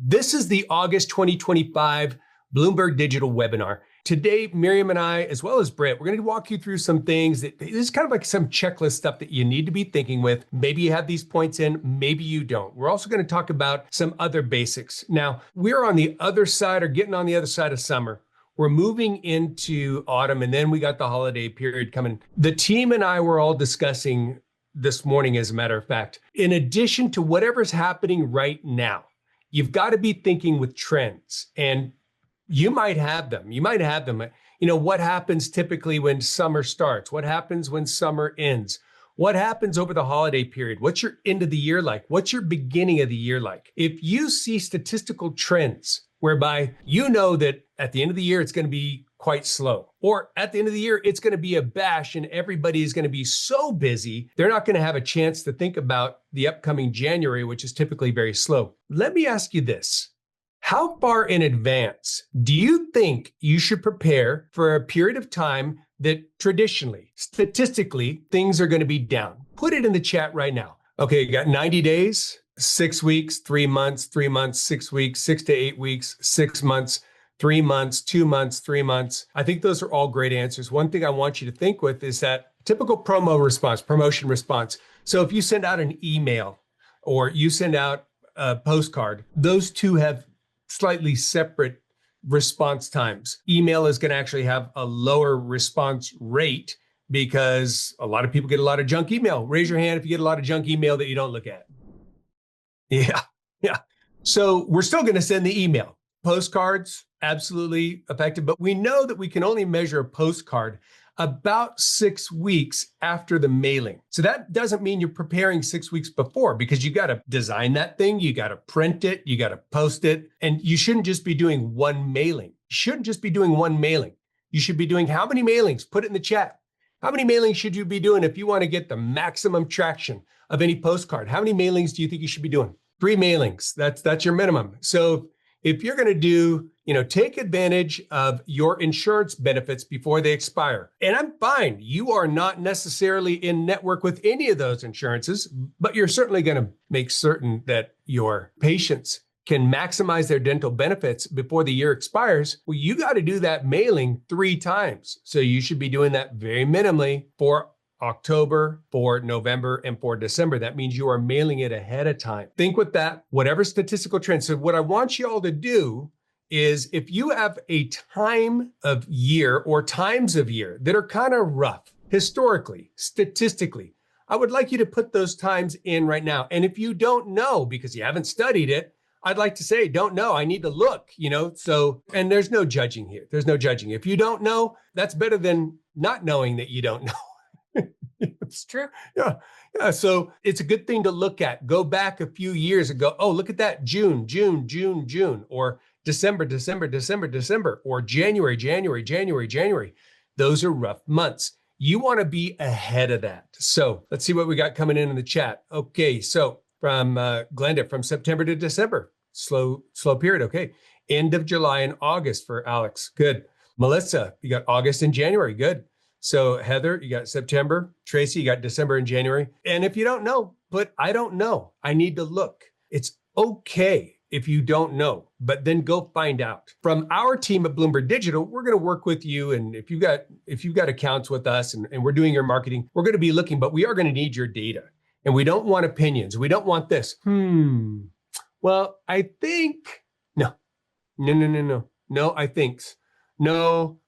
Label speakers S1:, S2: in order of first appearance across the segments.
S1: This is the August 2025 Blumberg Digital webinar. Today, Miriam and I, as well as Britt, we're going to walk you through some things that this is kind of like some checklist stuff that you need to be thinking with. Maybe you have these points in, maybe you don't. We're also going to talk about some other basics. Now, we're on the other side or getting on the other side of summer. We're moving into autumn, and then we got the holiday period coming. The team and I were all discussing this morning, as a matter of fact, in addition to whatever's happening right now, you've got to be thinking with trends, and you might have them. You might have them. You know, what happens typically when summer starts? What happens when summer ends? What happens over the holiday period? What's your end of the year like? What's your beginning of the year like? If you see statistical trends whereby you know that at the end of the year, it's going to be quite slow, or at the end of the year, it's going to be a bash and everybody is going to be so busy, they're not going to have a chance to think about the upcoming January, which is typically very slow. Let me ask you this. How far in advance do you think you should prepare for a period of time that traditionally, statistically, things are going to be down? Put it in the chat right now. Okay, you got 90 days, 6 weeks, 3 months, 3 months, 6 weeks, 6 to 8 weeks, 6 months, 3 months, 2 months, 3 months. I think those are all great answers. One thing I want you to think with is that typical promotion response. So if you send out an email or you send out a postcard, those two have slightly separate response times. Email is going to actually have a lower response rate because a lot of people get a lot of junk email. Raise your hand if you get a lot of junk email that you don't look at. Yeah. So we're still going to send the email. Postcards, absolutely effective, but we know that we can only measure a postcard about 6 weeks after the mailing. So that doesn't mean you're preparing 6 weeks before, because you got to design that thing, you got to print it, you got to post it, and you shouldn't just be doing one mailing. You shouldn't just be doing one mailing. You should be doing how many mailings? Put it in the chat. How many mailings should you be doing if you want to get the maximum traction of any postcard? How many mailings do you think you should be doing? 3 mailings. That's your minimum. So if you're going to do, take advantage of your insurance benefits before they expire. And I'm fine. You are not necessarily in network with any of those insurances, but you're certainly going to make certain that your patients can maximize their dental benefits before the year expires. Well, you got to do that mailing 3 times. So you should be doing that very minimally for October, for November, and for December. That means you are mailing it ahead of time. Think with that, whatever statistical trend. So what I want you all to do is, if you have a time of year or times of year that are kind of rough, historically, statistically, I would like you to put those times in right now. And if you don't know, because you haven't studied it, I'd like to say, don't know, I need to look, so, and there's no judging here. There's no judging. If you don't know, that's better than not knowing that you don't know. It's true. Yeah. So it's a good thing to look at. Go back a few years and go, oh, look at that. June, or December, or January. Those are rough months. You want to be ahead of that. So let's see what we got coming in the chat. Okay. So from Glenda, from September to December, slow period. Okay. End of July and August for Alex. Good. Melissa, you got August and January. Good. So Heather, you got September. Tracy, you got December and January. And if you don't know, but I don't know, I need to look. It's okay if you don't know, but then go find out. From our team at Blumberg Digital, we're going to work with you. And if you've got accounts with us and we're doing your marketing, we're going to be looking, but we are going to need your data. And we don't want opinions. We don't want this. Well, I think, no, I think. No,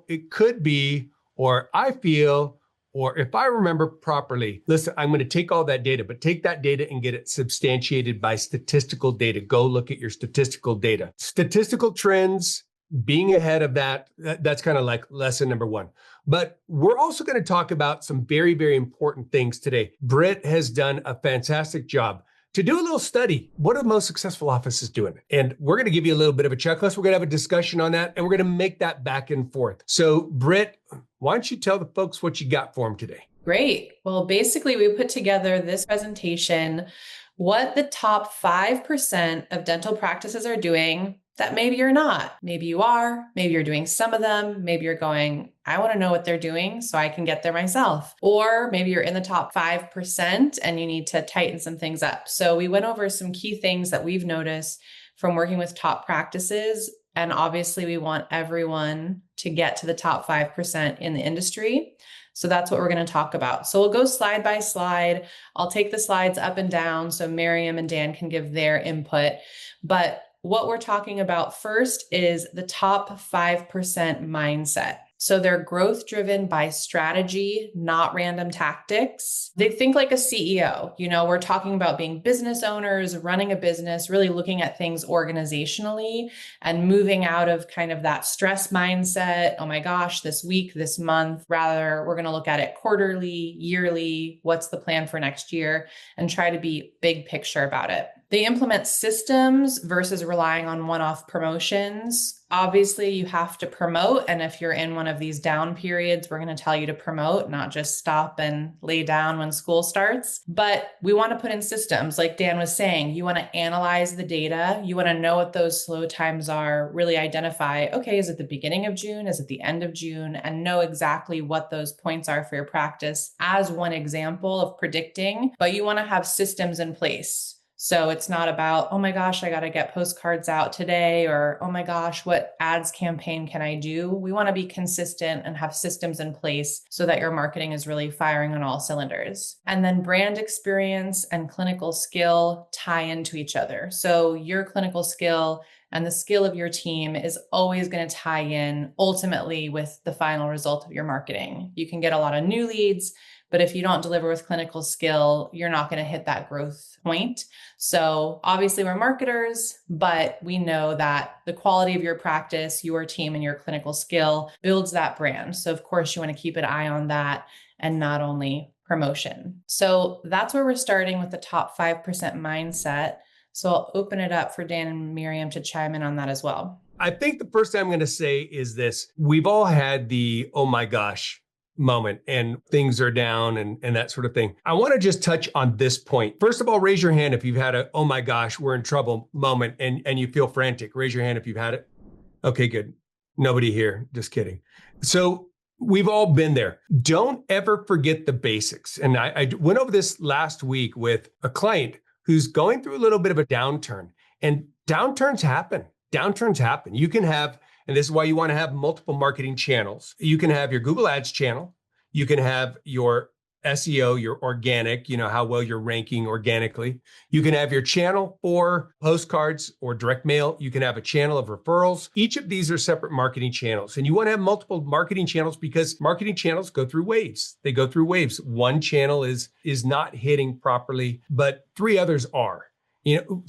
S1: it could be, or I feel, or if I remember properly. Listen, I'm going to take all that data, but take that data and get it substantiated by statistical data. Go look at your statistical data. Statistical trends, being ahead of that's kind of like lesson number 1. But we're also going to talk about some very, very important things today. Britt has done a fantastic job to do a little study. What are the most successful offices doing? And we're going to give you a little bit of a checklist. We're going to have a discussion on that, and we're going to make that back and forth. So Britt, why don't you tell the folks what you got for them today?
S2: Great. Well, basically, we put together this presentation, what the top 5% of dental practices are doing that maybe you're not. Maybe you are, maybe you're doing some of them. Maybe you're going, I want to know what they're doing so I can get there myself. Or maybe you're in the top 5% and you need to tighten some things up. So we went over some key things that we've noticed from working with top practices. And obviously we want everyone to get to the top 5% in the industry. So that's what we're going to talk about. So we'll go slide by slide. I'll take the slides up and down so Miriam and Dan can give their input. But what we're talking about first is the top 5% mindset. So they're growth driven by strategy, not random tactics. They think like a CEO. We're talking about being business owners, running a business, really looking at things organizationally and moving out of kind of that stress mindset. Oh my gosh, this week, this month. Rather, we're going to look at it quarterly, yearly. What's the plan for next year? And try to be big picture about it. They implement systems versus relying on one-off promotions. Obviously, you have to promote. And if you're in one of these down periods, we're going to tell you to promote, not just stop and lay down when school starts. But we want to put in systems. Like Dan was saying, you want to analyze the data. You want to know what those slow times are, really identify, okay, is it the beginning of June? Is it the end of June? And know exactly what those points are for your practice as one example of predicting. But you want to have systems in place. So it's not about, oh my gosh, I got to get postcards out today, or, oh my gosh, what ads campaign can I do? We want to be consistent and have systems in place so that your marketing is really firing on all cylinders. And then brand experience and clinical skill tie into each other. So your clinical skill and the skill of your team is always going to tie in ultimately with the final result of your marketing. You can get a lot of new leads, but if you don't deliver with clinical skill, you're not going to hit that growth point. So obviously we're marketers, but we know that the quality of your practice, your team, and your clinical skill builds that brand. So of course you want to keep an eye on that and not only promotion. So that's where we're starting with the top 5% mindset. So I'll open it up for Dan and Miriam to chime in on that as well.
S1: I think the first thing I'm going to say is this. We've all had the, oh my gosh, moment and things are down and that sort of thing. I want to just touch on this point. First of all, raise your hand if you've had a, oh my gosh, we're in trouble moment and you feel frantic. Raise your hand if you've had it. Okay, good. Nobody here. Just kidding. So we've all been there. Don't ever forget the basics. And I went over this last week with a client who's going through a little bit of a downturn, and downturns happen. Downturns happen. You can have, and this is why you want to have multiple marketing channels. You can have your Google Ads channel. You can have your SEO, your organic, how well you're ranking organically. You can have your channel for postcards or direct mail. You can have a channel of referrals. Each of these are separate marketing channels. And you want to have multiple marketing channels because marketing channels go through waves. They go through waves. One channel is not hitting properly, but 3 others are.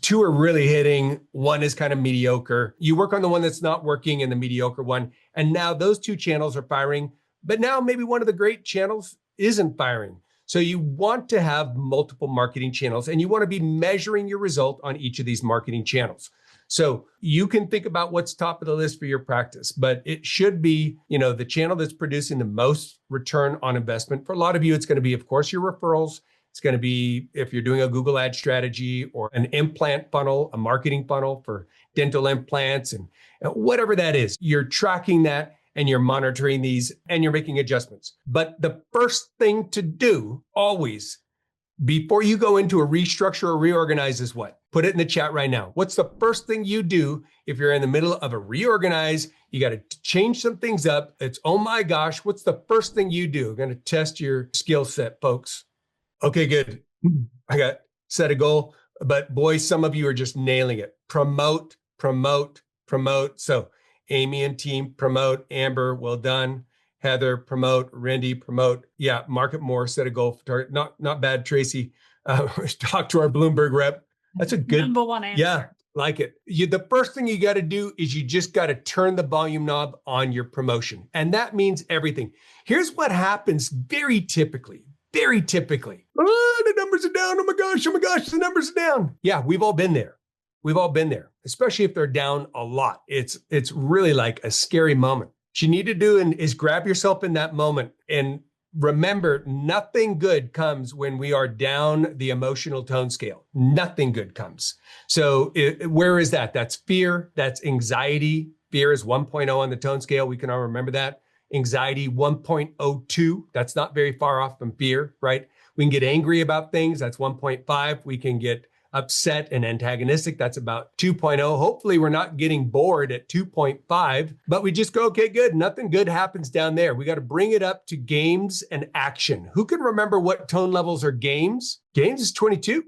S1: 2 are really hitting. 1 is kind of mediocre. You work on the one that's not working and the mediocre one. And now those 2 channels are firing, but now maybe one of the great channels isn't firing. So you want to have multiple marketing channels and you want to be measuring your result on each of these marketing channels. So you can think about what's top of the list for your practice, but it should be, the channel that's producing the most return on investment. For a lot of you, it's going to be, of course, your referrals. It's going to be if you're doing a Google ad strategy or an implant funnel, a marketing funnel for dental implants and whatever that is, you're tracking that and you're monitoring these and you're making adjustments. But the first thing to do always before you go into a restructure or reorganize is what? Put it in the chat right now. What's the first thing you do if you're in the middle of a reorganize? You got to change some things up. It's, oh my gosh, what's the first thing you do? I'm going to test your skill set, folks. Okay, good. I got set a goal, but boy, some of you are just nailing it. Promote, promote, promote. So Amy and team, promote. Amber, well done. Heather, promote. Randy, promote. Yeah, market more, set a goal for target. Not bad, Tracy. Talk to our Bloomberg rep. That's a good
S3: number one answer.
S1: Yeah, like it. The first thing you got to do is you just got to turn the volume knob on your promotion. And that means everything. Here's what happens very typically. Oh, the numbers are down. Oh my gosh, the numbers are down. Yeah, we've all been there. Especially if they're down a lot. It's really like a scary moment. What you need to do is grab yourself in that moment and remember, nothing good comes when we are down the emotional tone scale. Nothing good comes. So where is that? That's fear. That's anxiety. Fear is 1.0 on the tone scale. We can all remember that. Anxiety 1.02. That's not very far off from fear, right? We can get angry about things. That's 1.5. We can get upset and antagonistic. That's about 2.0. Hopefully we're not getting bored at 2.5, but we just go, okay, good. Nothing good happens down there. We got to bring it up to games and action. Who can remember what tone levels are games? Games is 22.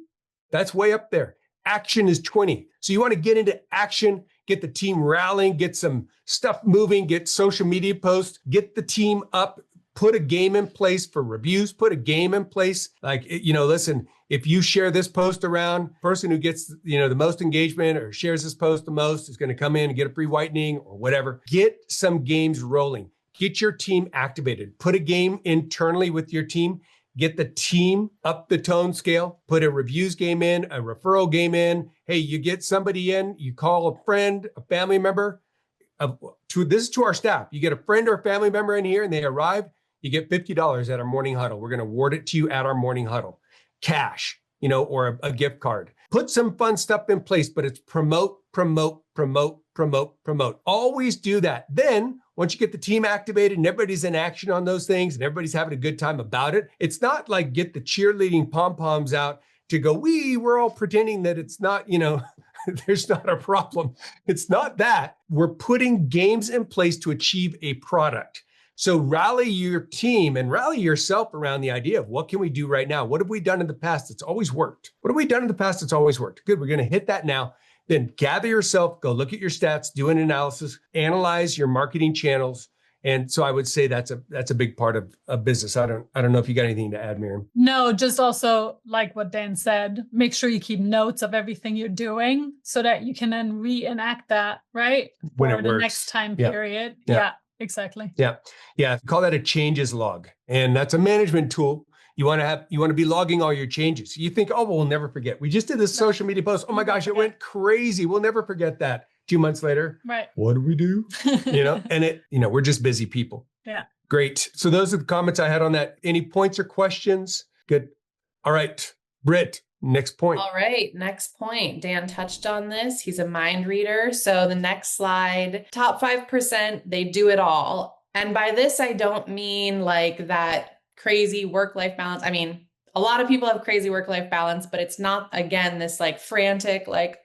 S1: That's way up there. Action is 20. So you want to get into action, get the team rallying, get some stuff moving, get social media posts, get the team up, put a game in place for reviews, put a game in place. Like, listen, if you share this post around, person who gets, the most engagement or shares this post the most is going to come in and get a free whitening or whatever. Get some games rolling. Get your team activated. Put a game internally with your team. Get the team up the tone scale. Put a reviews game in, a referral game in. Hey, you get somebody in, you call a friend, a family member. This is to our staff. You get a friend or a family member in here and they arrive, you get $50 at our morning huddle. We're going to award it to you at our morning huddle. Cash, or a gift card. Put some fun stuff in place, but it's promote, promote, promote, promote, promote. Always do that. Then once you get the team activated and everybody's in action on those things and everybody's having a good time about it, it's not like get the cheerleading pom-poms out to go, we're all pretending that it's not, there's not a problem. It's not that. We're putting games in place to achieve a product. So rally your team and rally yourself around the idea of what can we do right now? What have we done in the past that's always worked? What have we done in the past that's always worked? Good, we're going to hit that now. Then gather yourself, go look at your stats, do an analysis, analyze your marketing channels. And so I would say that's a big part of business. I don't know if you got anything to add, Miriam.
S3: No, just also like what Dan said, make sure you keep notes of everything you're doing so that you can then reenact that, right?
S1: When
S3: for
S1: it
S3: the
S1: works.
S3: Next time
S1: Yeah.
S3: period.
S1: Yeah.
S3: Yeah, exactly.
S1: Yeah. Call that a changes log. And that's a management tool. You want to be logging all your changes. You think, oh, we'll never forget. We just did this social media post. Oh my gosh, it went crazy. We'll never forget that. 2 months later,
S3: right?
S1: What do we do? And we're just busy people.
S3: Yeah.
S1: Great. So those are the comments I had on that. Any points or questions? Good. All right, Britt, next point.
S2: All right, next point. Dan touched on this. He's a mind reader. So the next slide, top 5%, they do it all. And by this, I don't mean like that crazy work-life balance. I mean, a lot of people have crazy work-life balance, but it's not, again, this like frantic, like,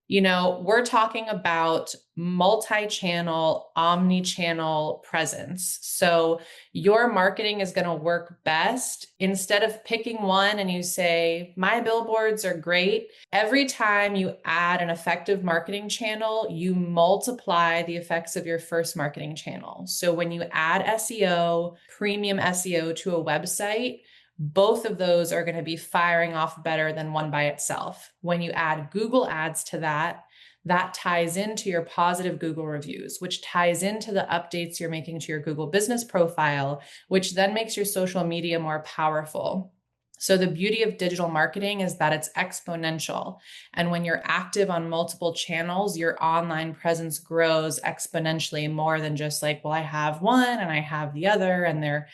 S2: we're talking about multi-channel, omni-channel presence. So your marketing is going to work best instead of picking one and you say, my billboards are great. Every time you add an effective marketing channel, you multiply the effects of your first marketing channel. So when you add SEO, premium SEO to a website, both of those are going to be firing off better than one by itself. When you add Google ads to that, that ties into your positive Google reviews, which ties into the updates you're making to your Google business profile, which then makes your social media more powerful. So the beauty of digital marketing is that it's exponential. And when you're active on multiple channels, your online presence grows exponentially more than just like, well, I have one and I have the other and they're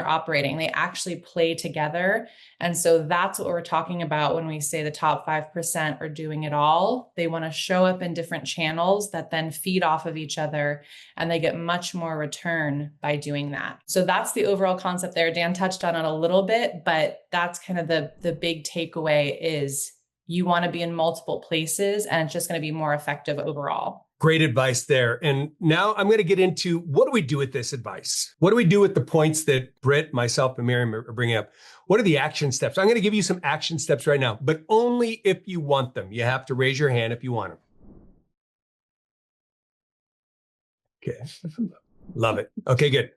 S2: operating. They actually play together. And so that's what we're talking about when we say the top 5% are doing it all. They want to show up in different channels that then feed off of each other, and they get much more return by doing that. So that's the overall concept there. Dan touched on it a little bit, but that's kind of the big takeaway is you want to be in multiple places and it's just going to be more effective overall.
S1: Great advice there. And now I'm going to get into what do we do with this advice? What do we do with the points that Britt, myself, and Miriam are bringing up? What are the action steps? I'm going to give you some action steps right now, but only if you want them. You have to raise your hand if you want them. Okay. Love it. Okay, good.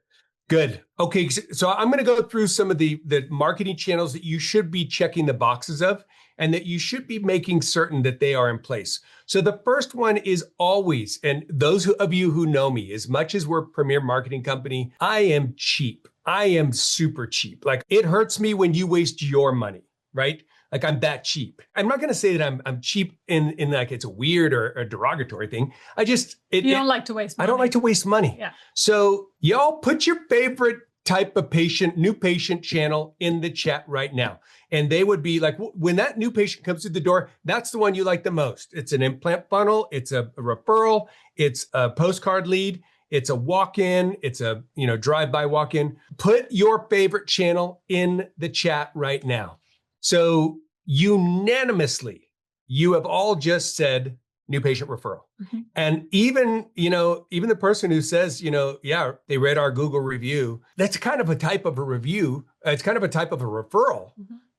S1: Good. Okay, so I'm going to go through some of the marketing channels that you should be checking the boxes of and that you should be making certain that they are in place. So the first one is always, and those of you who know me, as much as we're a premier marketing company, I am cheap. I am super cheap. Like it hurts me when you waste your money, right? Like I'm that cheap. I'm not going to say that I'm cheap in like it's a weird or a derogatory thing. I just,
S3: you don't like to waste money.
S1: I don't like to waste money.
S3: Yeah.
S1: So y'all put your favorite type of new patient channel in the chat right now. And they would be like, when that new patient comes through the door, that's the one you like the most. It's an implant funnel, it's a referral, it's a postcard lead, it's a walk-in, it's a drive-by walk-in. Put your favorite channel in the chat right now. So unanimously, you have all just said new patient referral. Mm-hmm. And even the person who says, yeah, they read our Google review, that's kind of a type of a review. It's kind of a type of a referral,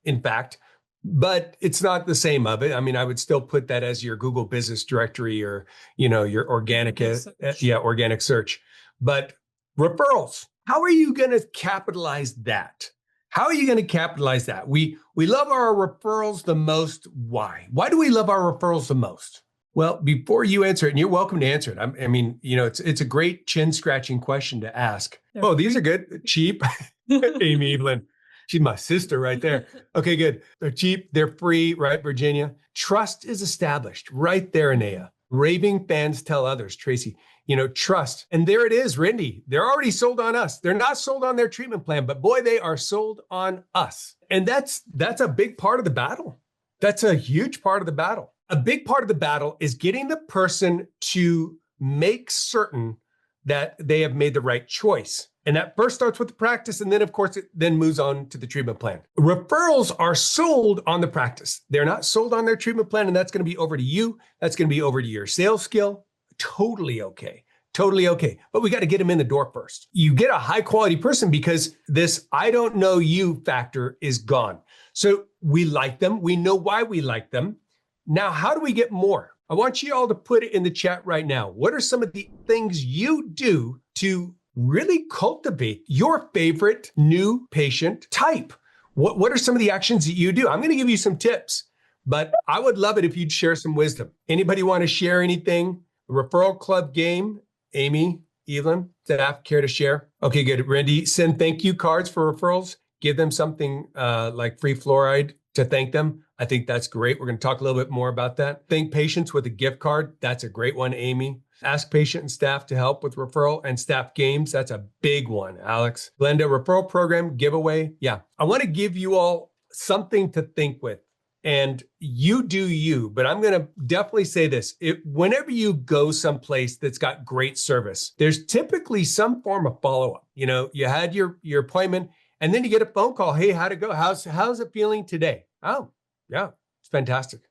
S1: in fact, but it's not the same of it. I mean, I would still put that as your Google business directory or, your organic search. But referrals, how are you going to capitalize that? How are you going to capitalize that? We love our referrals the most. Why? Why do we love our referrals the most? Well, before you answer it, and you're welcome to answer it. I mean, it's a great chin scratching question to ask. These are good. Cheap. Amy Evelyn. She's my sister right there. Okay, good. They're cheap. They're free, right, Virginia? Trust is established right there, Anea. Raving fans tell others, Tracy. Trust. And there it is, Rindy. They're already sold on us. They're not sold on their treatment plan, but boy, they are sold on us. And that's a big part of the battle. That's a huge part of the battle. A big part of the battle is getting the person to make certain that they have made the right choice. And that first starts with the practice. And then, of course, it then moves on to the treatment plan. Referrals are sold on the practice. They're not sold on their treatment plan. And that's going to be over to you. That's going to be over to your sales skill. Totally okay. Totally okay. But we got to get them in the door first. You get a high quality person because this I don't know you factor is gone. So we like them. We know why we like them. Now, how do we get more? I want you all to put it in the chat right now. What are some of the things you do to really cultivate your favorite new patient type? What are some of the actions that you do? I'm going to give you some tips, but I would love it if you'd share some wisdom. Anybody want to share anything? Referral club game? Amy, Evelyn, staff, care to share? Okay, good. Randy, send thank you cards for referrals. Give them something like free fluoride to thank them. I think that's great. We're going to talk a little bit more about that. Thank patients with a gift card. That's a great one, Amy. Ask patient and staff to help with referral and staff games. That's a big one, Alex. Glenda, referral program giveaway. Yeah. I want to give you all something to think with. And you do you, but I'm going to definitely say this. Whenever you go someplace that's got great service, there's typically some form of follow-up. You had your appointment and then you get a phone call. Hey, how'd it go? How's it feeling today? Oh, yeah, it's fantastic.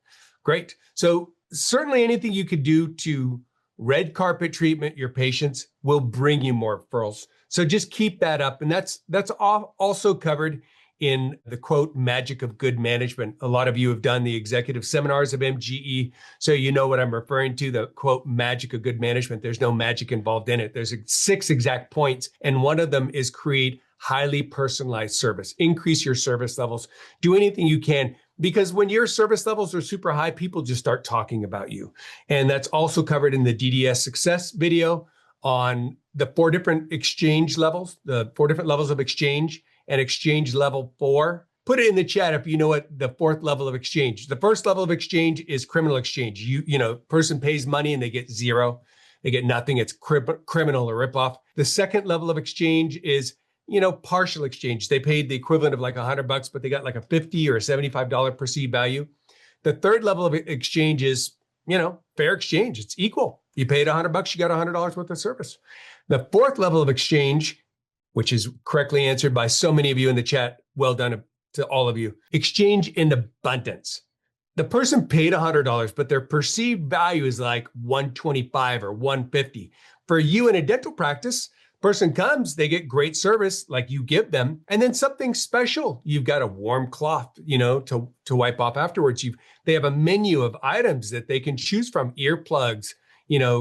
S1: Great. So certainly anything you could do to red carpet treatment your patients will bring you more referrals. So just keep that up. And that's also covered in the quote, magic of good management. A lot of you have done the executive seminars of MGE, so you know what I'm referring to, the quote, magic of good management. There's no magic involved in it. There's 6 exact points. And one of them is create highly personalized service, increase your service levels, do anything you can. Because when your service levels are super high, people just start talking about you. And that's also covered in the DDS success video on the 4 different exchange levels, the 4 different levels of exchange and exchange level 4. Put it in the chat if you know what the 4th level of exchange. The first level of exchange is criminal exchange. Person pays money and they get 0. They get nothing. It's criminal or ripoff. The second level of exchange is partial exchange. They paid the equivalent of like $100, but they got like a $50 or a $75 perceived value. The third level of exchange is, fair exchange. It's equal. You paid $100, you got $100 worth of service. The 4th level of exchange, which is correctly answered by so many of you in the chat. Well done to all of you. Exchange in abundance. The person paid $100, but their perceived value is like $125 or $150. For you in a dental practice, person comes, they get great service like you give them, and then something special. You've got a warm cloth, to wipe off afterwards. They have a menu of items that they can choose from, earplugs,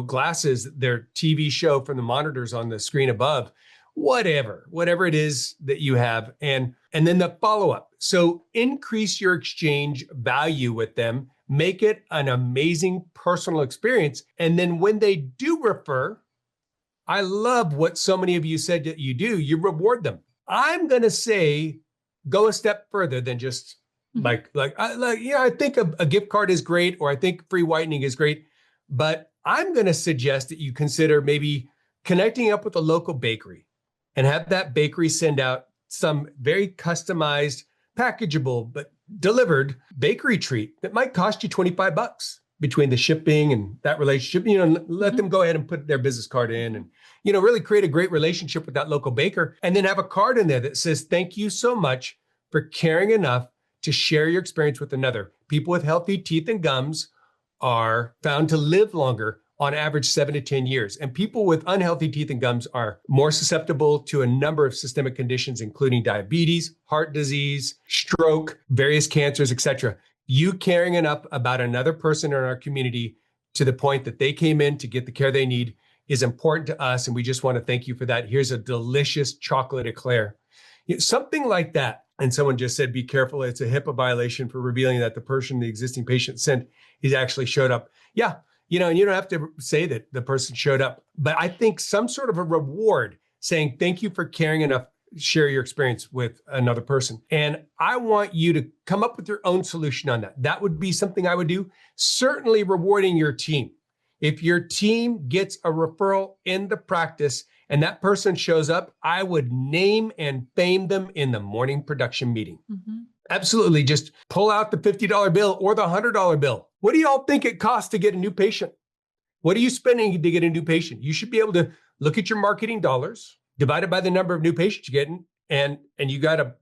S1: glasses, their TV show from the monitors on the screen above, whatever it is that you have. And then the follow-up. So increase your exchange value with them, make it an amazing personal experience. And then when they do refer, I love what so many of you said that you do. You reward them. I'm going to say, go a step further than just I think a gift card is great, or I think free whitening is great, but I'm going to suggest that you consider maybe connecting up with a local bakery and have that bakery send out some very customized, packageable, but delivered bakery treat that might cost you $25 between the shipping and that relationship. Let them go ahead and put their business card in and, really create a great relationship with that local baker, and then have a card in there that says, thank you so much for caring enough to share your experience with another. People with healthy teeth and gums are found to live longer, on average 7 to 10 years. And people with unhealthy teeth and gums are more susceptible to a number of systemic conditions, including diabetes, heart disease, stroke, various cancers, etc. You caring enough about another person in our community to the point that they came in to get the care they need is important to us. And we just want to thank you for that. Here's a delicious chocolate eclair. Something like that. And someone just said, be careful. It's a HIPAA violation for revealing that the person the existing patient sent, he's actually showed up. Yeah. And you don't have to say that the person showed up, but I think some sort of a reward saying, thank you for caring enough, share your experience with another person. And I want you to come up with your own solution on that. That would be something I would do. Certainly rewarding your team. If your team gets a referral in the practice and that person shows up, I would name and fame them in the morning production meeting. Absolutely. Just pull out the $50 bill or the $100 bill. What do y'all think it costs to get a new patient? What are you spending to get a new patient? You should be able to look at your marketing dollars divided by the number of new patients you're getting. And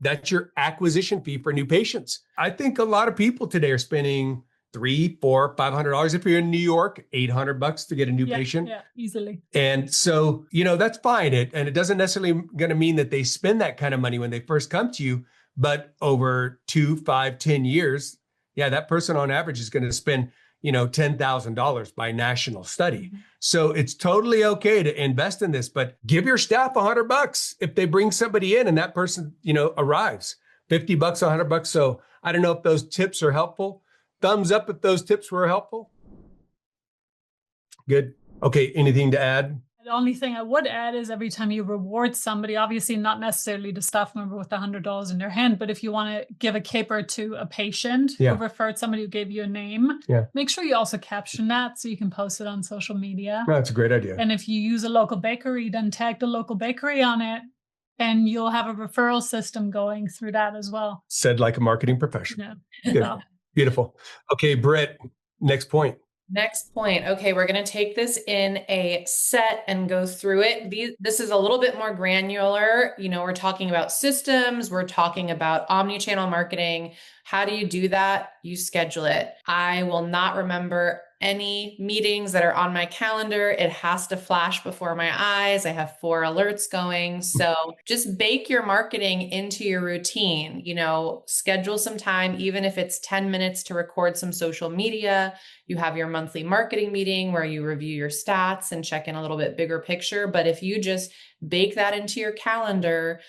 S1: that's your acquisition fee for new patients. I think a lot of people today are spending $300, $400, $500. If you're in New York, $800 to get a new patient.
S3: Yeah, easily.
S1: And so, that's fine. And it doesn't necessarily going to mean that they spend that kind of money when they first come to you, but over 2, 5, 10 years, that person on average is going to spend, $10,000 by national study. So it's totally okay to invest in this, but give your staff $100 if they bring somebody in and that person, arrives. $50, $100. So I don't know if those tips are helpful. Thumbs up if those tips were helpful. Good. Okay. Anything to add?
S3: The only thing I would add is every time you reward somebody, obviously not necessarily the staff member with the $100 in their hand, but if you want to give a caper to a patient who referred somebody who gave you a name, make sure you also caption that so you can post it on social media.
S1: That's a great idea.
S3: And if you use a local bakery, then tag the local bakery on it and you'll have a referral system going through that as well.
S1: Said like a marketing professional.
S3: Yeah.
S1: Beautiful. Okay, Britt, next point.
S2: Next point. Okay, we're going to take this in a set and go through it. This is a little bit more granular. We're talking about systems. We're talking about omni-channel marketing. How do you do that? You schedule it. I will not remember any meetings that are on my calendar. It has to flash before my eyes. I have 4 alerts going. So just bake your marketing into your routine. Schedule some time, even if it's 10 minutes to record some social media. You have your monthly marketing meeting where you review your stats and check in a little bit bigger picture. But if you just bake that into your calendar,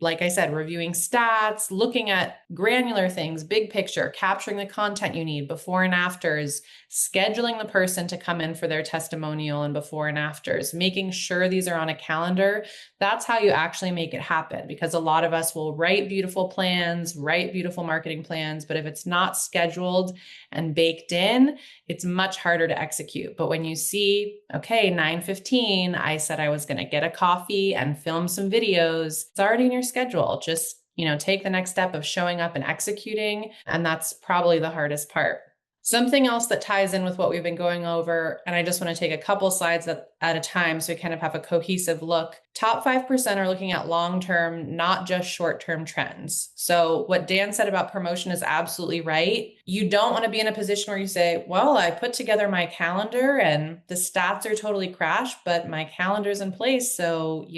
S2: like I said, reviewing stats, looking at granular things, big picture, capturing the content you need, before and afters, scheduling the person to come in for their testimonial and before and afters, making sure these are on a calendar. That's how you actually make it happen, because a lot of us will write beautiful plans, write beautiful marketing plans, but if it's not scheduled and baked in, it's much harder to execute. But when you see, okay, 9:15, I said I was going to get a coffee and film some videos, it's already in your schedule. Just, take the next step of showing up and executing. And that's probably the hardest part. Something else that ties in with what we've been going over, and I just want to take a couple slides at a time so we kind of have a cohesive look. Top 5% are looking at long-term, not just short-term trends. So what Dan said about promotion is absolutely right. You don't want to be in a position where you say, well, I put together my calendar and the stats are totally crashed, but my calendar's in place. So,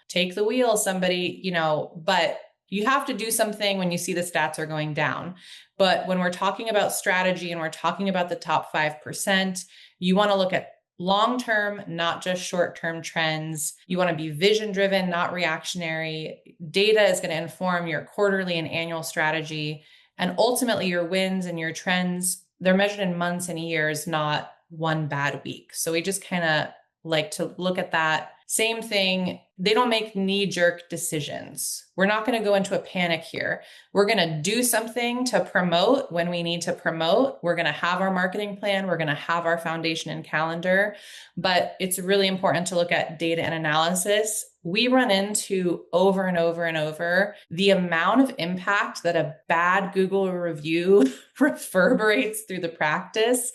S2: take the wheel, somebody, but you have to do something when you see the stats are going down. But when we're talking about strategy and we're talking about the top 5%, you want to look at long-term, not just short-term trends. You want to be vision-driven, not reactionary. Data is going to inform your quarterly and annual strategy. And ultimately, your wins and your trends, they're measured in months and years, not one bad week. So we just kind of like to look at that Same thing. They don't make knee-jerk decisions. We're not going to go into a panic here. We're going to do something to promote when we need to promote. We're going to have our marketing plan. We're going to have our foundation and calendar. But it's really important to look at data and analysis. We run into over and over and over the amount of impact that a bad Google review reverberates through the practice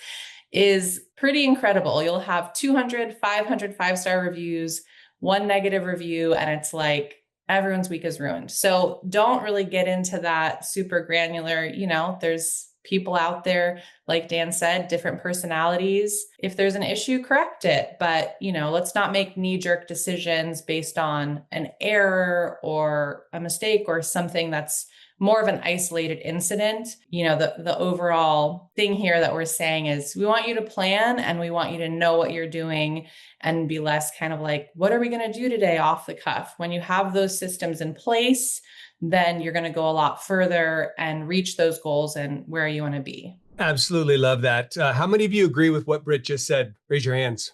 S2: is pretty incredible. You'll have 200, 500 five-star reviews, one negative review, and it's like everyone's week is ruined. So don't really get into that super granular, there's people out there, like Dan said, different personalities. If there's an issue, correct it. But, let's not make knee-jerk decisions based on an error or a mistake or something that's more of an isolated incident. The overall thing here that we're saying is we want you to plan and we want you to know what you're doing and be less kind of like, what are we going to do today off the cuff? When you have those systems in place, then you're going to go a lot further and reach those goals and where you want to be.
S1: Absolutely love that. How many of you agree with what Britt just said? Raise your hands.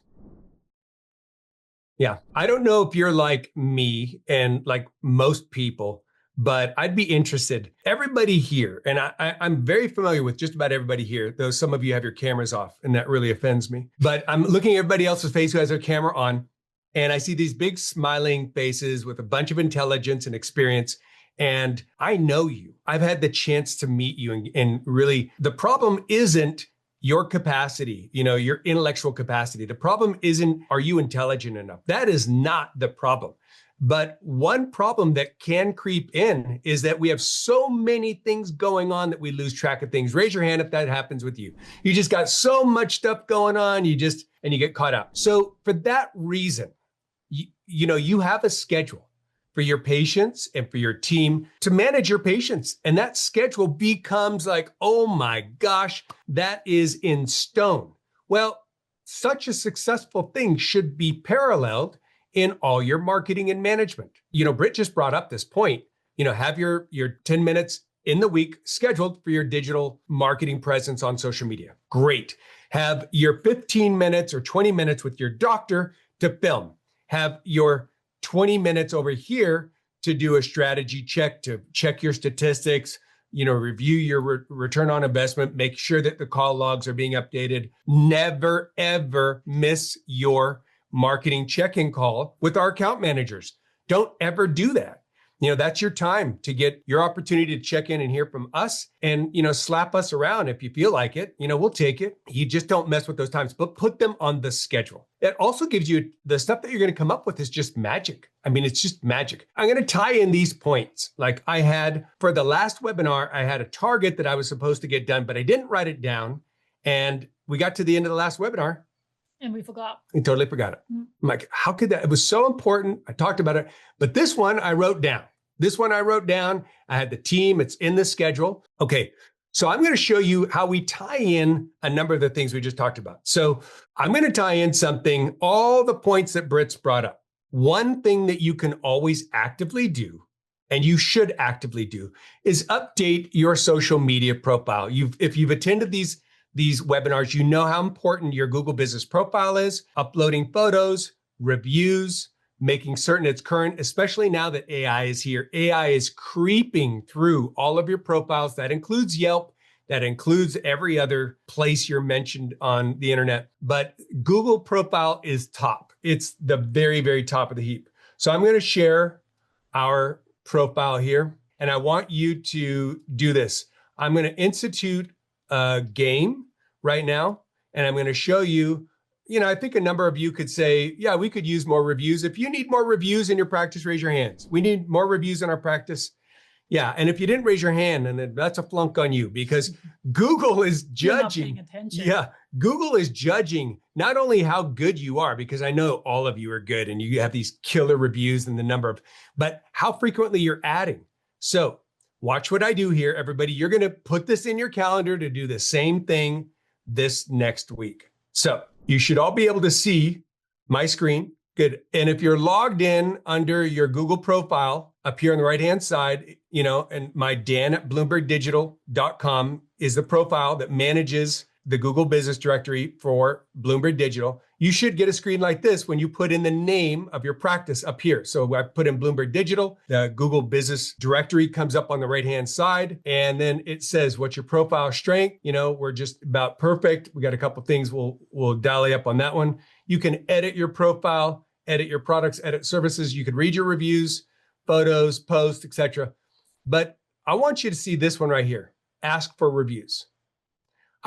S1: Yeah. I don't know if you're like me and like most people, but I'd be interested. Everybody here, and I'm very familiar with just about everybody here, though some of you have your cameras off, and that really offends me. But I'm looking at everybody else's face who has their camera on, and I see these big smiling faces with a bunch of intelligence and experience. And I know you. I've had the chance to meet you, and really, the problem isn't your capacity, your intellectual capacity. The problem isn't, are you intelligent enough? That is not the problem. But one problem that can creep in is that we have so many things going on that we lose track of things. Raise your hand if that happens with you. You just got so much stuff going on, and you get caught up. So for that reason, you have a schedule for your patients and for your team to manage your patients. And that schedule becomes like, oh my gosh, that is in stone. Well, such a successful thing should be paralleled in all your marketing and management. Britt just brought up this point, have your 10 minutes in the week scheduled for your digital marketing presence on social media. Great. Have your 15 minutes or 20 minutes with your doctor to film. Have your 20 minutes over here to do a strategy check, to check your statistics, review your return on investment, make sure that the call logs are being updated. Never, ever miss your marketing check-in call with our account managers. Don't ever do that. That's your time to get your opportunity to check in and hear from us and, slap us around if you feel like it. We'll take it. You just don't mess with those times, but put them on the schedule. It also gives you the stuff that you're going to come up with is just magic. It's just magic. I'm going to tie in these points. Like I had for the last webinar, I had a target that I was supposed to get done, but I didn't write it down. And we got to the end of the last webinar.
S3: And we forgot.
S1: We totally forgot it. I'm like, how could that? It was so important. I talked about it, but this one I wrote down. I had the team. It's in the schedule. Okay. So I'm going to show you how we tie in a number of the things we just talked about. So I'm going to tie in all the points that Britt's brought up. One thing that you can always actively do, and you should actively do, is update your social media profile. If you've attended these webinars, you know how important your Google business profile is, uploading photos, reviews, making certain it's current, especially now that AI is here. AI is creeping through all of your profiles. That includes Yelp. That includes every other place you're mentioned on the internet. But Google profile is top. It's the very, very top of the heap. So I'm going to share our profile here, and I want you to do this. I'm going to institute a game right now, and I'm going to show you, I think a number of you could say, yeah, we could use more reviews. If you need more reviews in your practice, raise your hands. We need more reviews in our practice. Yeah. And if you didn't raise your hand, and that's a flunk on you, because Google is judging. Yeah. Google is judging not only how good you are, because I know all of you are good and you have these killer reviews and the number of, but how frequently you're adding. So watch what I do here, everybody. You're going to put this in your calendar to do the same thing this next week. So you should all be able to see my screen. Good. And if you're logged in under your Google profile up here on the right-hand side, and my Dan@BlumbergDigital.com is the profile that manages the Google Business Directory for Blumberg Digital. you should get a screen like this when you put in the name of your practice up here. So I put in Blumberg Digital, the Google Business Directory comes up on the right-hand side, and then it says, what's your profile strength? We're just about perfect. We got a couple things we'll dally up on that one. You can edit your profile, edit your products, edit services. You can read your reviews, photos, posts, etc. But I want you to see this one right here, ask for reviews.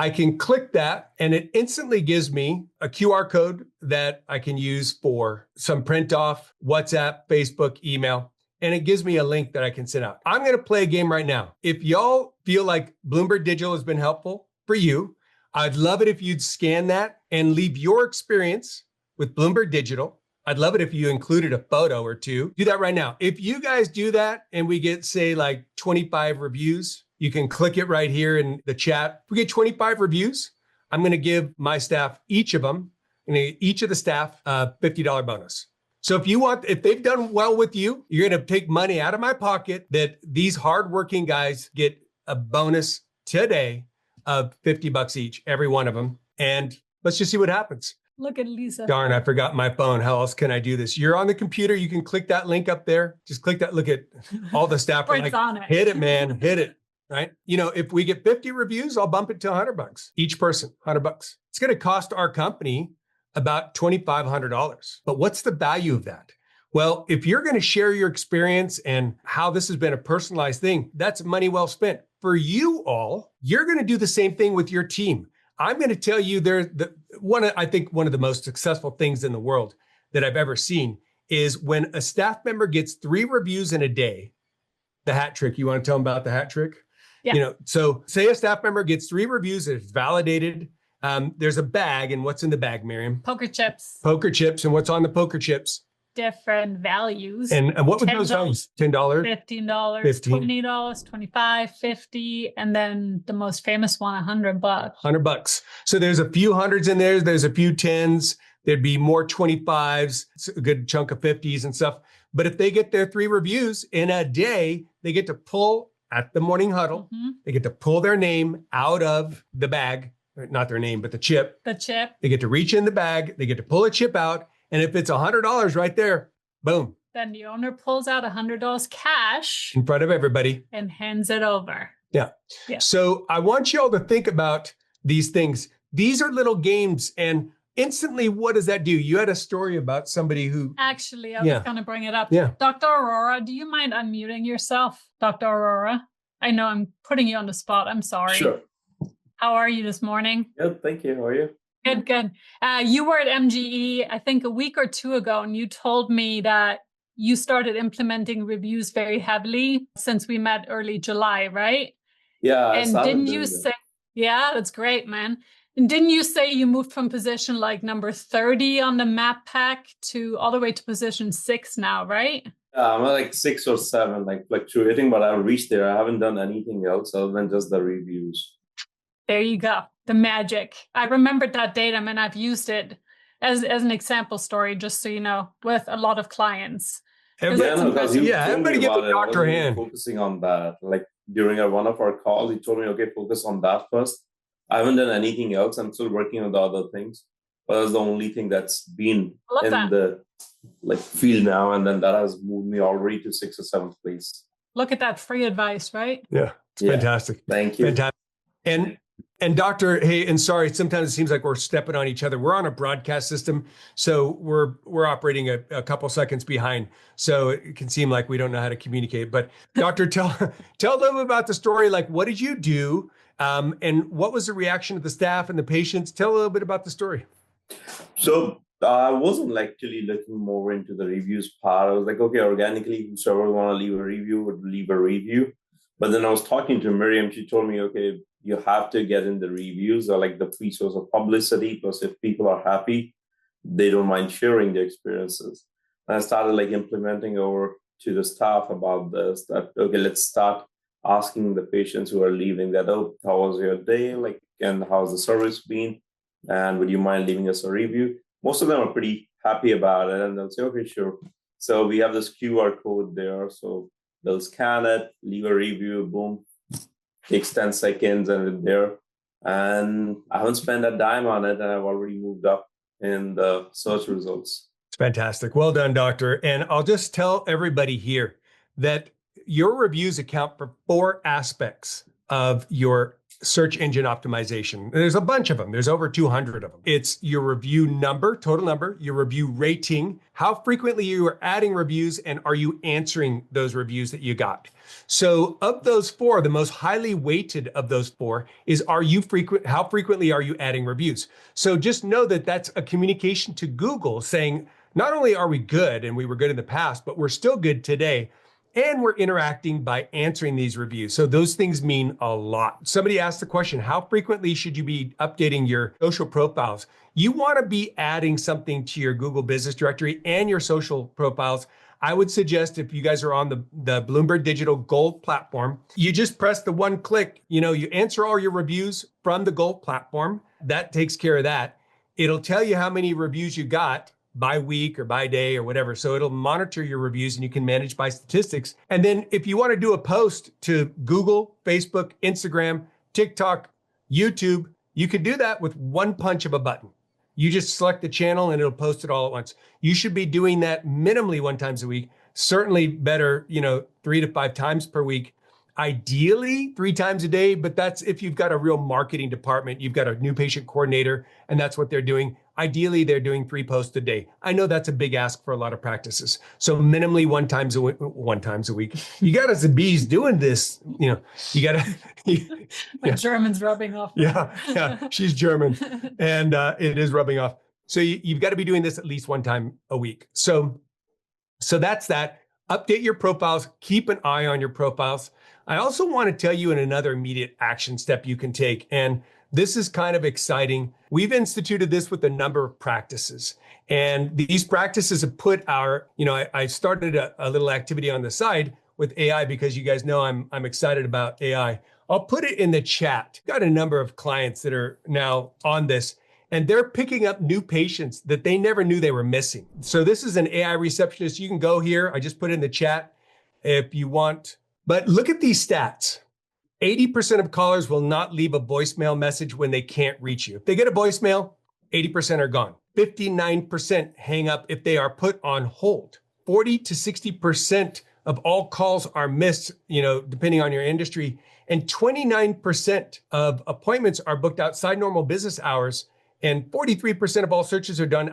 S1: I can click that and it instantly gives me a QR code that I can use for some print off, WhatsApp, Facebook, email, and it gives me a link that I can send out. I'm going to play a game right now. If y'all feel like Blumberg Digital has been helpful for you, I'd love it if you'd scan that and leave your experience with Blumberg Digital. I'd love it if you included a photo or two. Do that right now. If you guys do that and we get, say, like 25 reviews, you can click it right here in the chat. If we get 25 reviews, I'm going to give my staff, each of the staff, a $50 bonus. So if they've done well with you, you're going to take money out of my pocket that these hardworking guys get a bonus today of $50 each, every one of them. And let's just see what happens.
S3: Look at Lisa.
S1: Darn, I forgot my phone. How else can I do this? You're on the computer. You can click that link up there. Just click that. Look at all the staff.
S3: It's on it.
S1: Hit it, man. Hit it. Right? If we get 50 reviews, I'll bump it to $100 each person, $100. It's going to cost our company about $2,500. But what's the value of that? Well, if you're going to share your experience and how this has been a personalized thing, that's money well spent. For you all, you're going to do the same thing with your team. I'm going to tell you one of the most successful things in the world that I've ever seen is when a staff member gets 3 reviews in a day, the hat trick. You want to tell them about the hat trick?
S3: Yeah.
S1: So say a staff member gets 3 reviews, it's validated. There's a bag, and what's in the bag, Miriam?
S3: Poker chips.
S1: Poker chips, and what's on the poker chips?
S3: Different values.
S1: And what would those values? $10,
S3: $15,
S1: $15.
S3: $20, $25, $50, and then the most famous one, $100.
S1: $100. So there's a few hundreds in there. There's a few tens. There'd be more 25s, a good chunk of 50s and stuff. But if they get their 3 reviews in a day, they get to pull at the morning huddle. Mm-hmm. They get to pull their name out of the bag, not their name, but the chip.
S3: The chip.
S1: They get to reach in the bag. They get to pull a chip out. And if it's $100 right there, boom.
S3: Then the owner pulls out $100 cash
S1: in front of everybody
S3: and hands it over.
S1: Yeah. So I want you all to think about these things. These are little games, and instantly, what does that do? You had a story about somebody who...
S3: Actually, I was going to bring it up.
S1: Yeah.
S3: Dr. Arora, do you mind unmuting yourself? Dr. Arora? I know I'm putting you on the spot. I'm sorry.
S4: Sure.
S3: How are you this morning?
S4: Good, thank you. How are you?
S3: Good, good. You were at MGE, I think a week or 2 ago, and you told me that you started implementing reviews very heavily since we met early July, right?
S4: Yeah.
S3: And didn't you say, yeah, that's great, man. And didn't you say you moved from position like number 30 on the map pack to all the way to position 6 now, right?
S4: I'm at like 6 or 7, like fluctuating, but I've reached there. I haven't done anything else other than just the reviews.
S3: There you go. The magic. I remembered that datum and I've used it as an example story, just so you know, with a lot of clients.
S1: Everybody get the doctor hand.
S4: Focusing on that. Like during one of our calls, he told me, okay, focus on that first. I haven't done anything else. I'm still working on the other things. But that's the only thing that's been in the field now. And then that has moved me already to 6th or 7th place.
S3: Look at that free advice, right?
S1: Yeah. It's fantastic.
S4: Thank you.
S1: Fantastic. And doctor, hey, and sorry, sometimes it seems like we're stepping on each other. We're on a broadcast system, so we're operating a couple seconds behind. So it can seem like we don't know how to communicate. But doctor, tell a little bit about the story. Like, what did you do? And what was the reaction of the staff and the patients? Tell a little bit about the story.
S4: So I wasn't actually looking more into the reviews part. I was like, okay, organically, whoever want to leave a review would leave a review. But then I was talking to Miriam. She told me, okay, you have to get in the reviews, or like the free source of publicity. Plus, if people are happy, they don't mind sharing their experiences. And I started implementing over to the staff about this, that, okay, let's start asking the patients who are leaving that, oh, how was your day? And how's the service been? And would you mind leaving us a review? Most of them are pretty happy about it. And they'll say, okay, sure. So we have this QR code there. So they'll scan it, leave a review, boom. Takes 10 seconds and it's there. And I haven't spent a dime on it, and I've already moved up in the search results.
S1: It's fantastic. Well done, doctor. And I'll just tell everybody here that your reviews account for 4 aspects of your search engine optimization. There's a bunch of them. There's over 200 of them. It's your review number, total number, your review rating, how frequently you are adding reviews, and are you answering those reviews that you got? So of those 4, the most highly weighted of those 4 is how frequently are you adding reviews? So just know that that's a communication to Google saying, not only are we good, and we were good in the past, but we're still good today. And we're interacting by answering these reviews. So those things mean a lot. Somebody asked the question, how frequently should you be updating your social profiles? You want to be adding something to your Google Business Directory and your social profiles. I would suggest if you guys are on the Blumberg Digital Gold platform, you just press the one click, you answer all your reviews from the Gold platform. That takes care of that. It'll tell you how many reviews you got by week or by day or whatever. So it'll monitor your reviews and you can manage by statistics. And then if you want to do a post to Google, Facebook, Instagram, TikTok, YouTube, you can do that with one punch of a button. You just select the channel and it'll post it all at once. You should be doing that minimally 1 time a week, certainly better, 3 to 5 times per week. Ideally 3 times a day, but that's if you've got a real marketing department, you've got a new patient coordinator, and that's what they're doing. Ideally, they're doing 3 posts a day. I know that's a big ask for a lot of practices. So minimally 1 time a week. You got us the bees doing this, you got to.
S3: My German's rubbing off.
S1: Yeah, she's German, and it is rubbing off. So you've got to be doing this at least 1 time a week. So that's that. Update your profiles. Keep an eye on your profiles. I also want to tell you another immediate action step you can take. And this is kind of exciting. We've instituted this with a number of practices. And these practices have put I started a little activity on the side with AI because you guys know I'm excited about AI. I'll put it in the chat. Got a number of clients that are now on this, and they're picking up new patients that they never knew they were missing. So this is an AI receptionist. You can go here. I just put it in the chat if you want. But look at these stats. 80% of callers will not leave a voicemail message when they can't reach you. If they get a voicemail, 80% are gone. 59% hang up if they are put on hold. 40 to 60% of all calls are missed, depending on your industry. And 29% of appointments are booked outside normal business hours. And 43% of all searches are done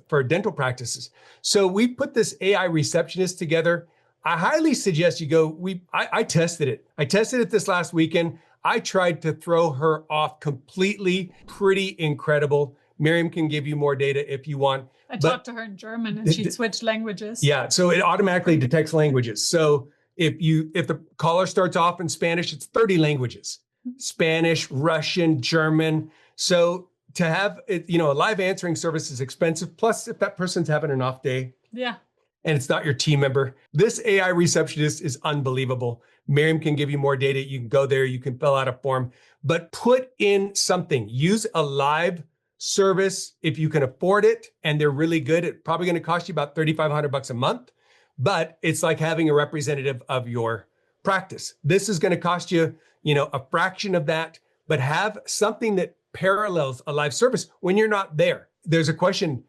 S1: for dental practices. So we put this AI receptionist together. I highly suggest you go. I tested it. I tested it this last weekend. I tried to throw her off completely. Pretty incredible. Miriam can give you more data if you want.
S3: I talked to her in German and she switched languages.
S1: Yeah, so it automatically detects languages. So if the caller starts off in Spanish, it's 30 languages. Spanish, Russian, German. So to have it, a live answering service is expensive. Plus, if that person's having an off day.
S3: Yeah.
S1: And it's not your team member. This AI receptionist is unbelievable. Miriam can give you more data. You can go there, you can fill out a form, but put in something. Use a live service if you can afford it, and they're really good. It's probably going to cost you about $3,500 a month, but it's like having a representative of your practice. This is going to cost you, a fraction of that, but have something that parallels a live service when you're not there. There's a question.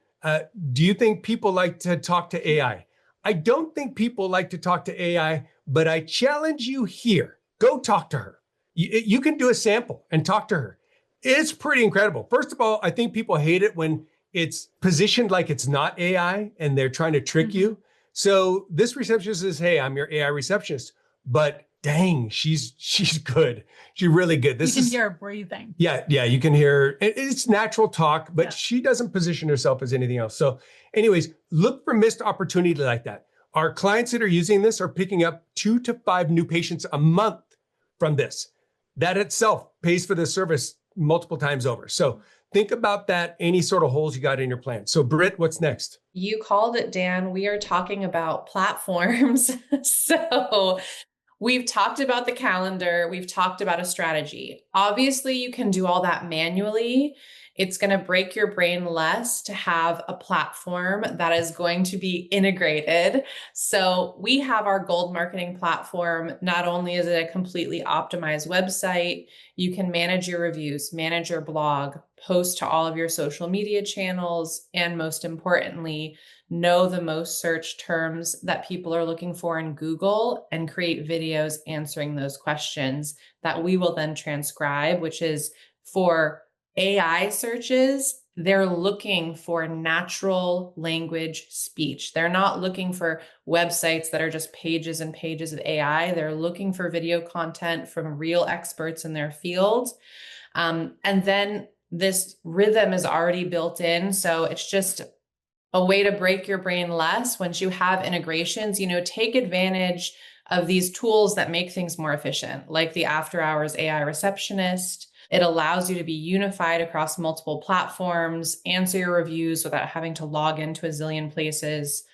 S1: Do you think people like to talk to AI? I don't think people like to talk to AI, but I challenge you here. Go talk to her. You can do a sample and talk to her. It's pretty incredible. First of all, I think people hate it when it's positioned like it's not AI and they're trying to trick you. So this receptionist says, hey, I'm your AI receptionist, but dang, she's good. She's really good.
S3: You can hear her breathing.
S1: Yeah, you can hear. It's natural talk, but she doesn't position herself as anything else. So anyways, look for missed opportunity like that. Our clients that are using this are picking up 2 to 5 new patients a month from this. That itself pays for the service multiple times over. So think about that, any sort of holes you got in your plan. So Britt, what's next?
S2: You called it, Dan. We are talking about platforms. So we've talked about the calendar. We've talked about a strategy. Obviously, you can do all that manually. It's going to break your brain less to have a platform that is going to be integrated. So we have our gold marketing platform. Not only is it a completely optimized website, you can manage your reviews, manage your blog, post to all of your social media channels, and most importantly, know the most search terms that people are looking for in Google and create videos answering those questions that we will then transcribe, which is for AI searches. They're looking for natural language speech. They're not looking for websites that are just pages and pages of AI. They're looking for video content from real experts in their field. And then this rhythm is already built in. So it's just a way to break your brain less. Once you have integrations, take advantage of these tools that make things more efficient, like the after hours AI receptionist. It allows you to be unified across multiple platforms, answer your reviews without having to log into a zillion places.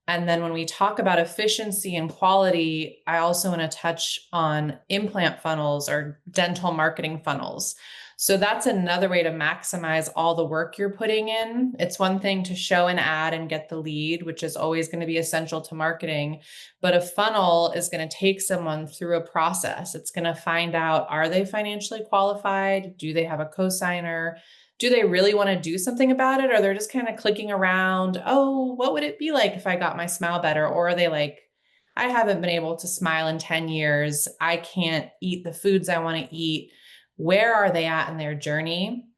S2: And then when we talk about efficiency and quality, I also want to touch on implant funnels or dental marketing funnels. So that's another way to maximize all the work you're putting in. It's one thing to show an ad and get the lead, which is always going to be essential to marketing. But a funnel is going to take someone through a process. It's going to find out, are they financially qualified? Do they have a cosigner? Do they really want to do something about it? Or they're just kind of clicking around, oh, what would it be like if I got my smile better? Or are they like, I haven't been able to smile in 10 years. I can't eat the foods I want to eat. Where are they at in their journey?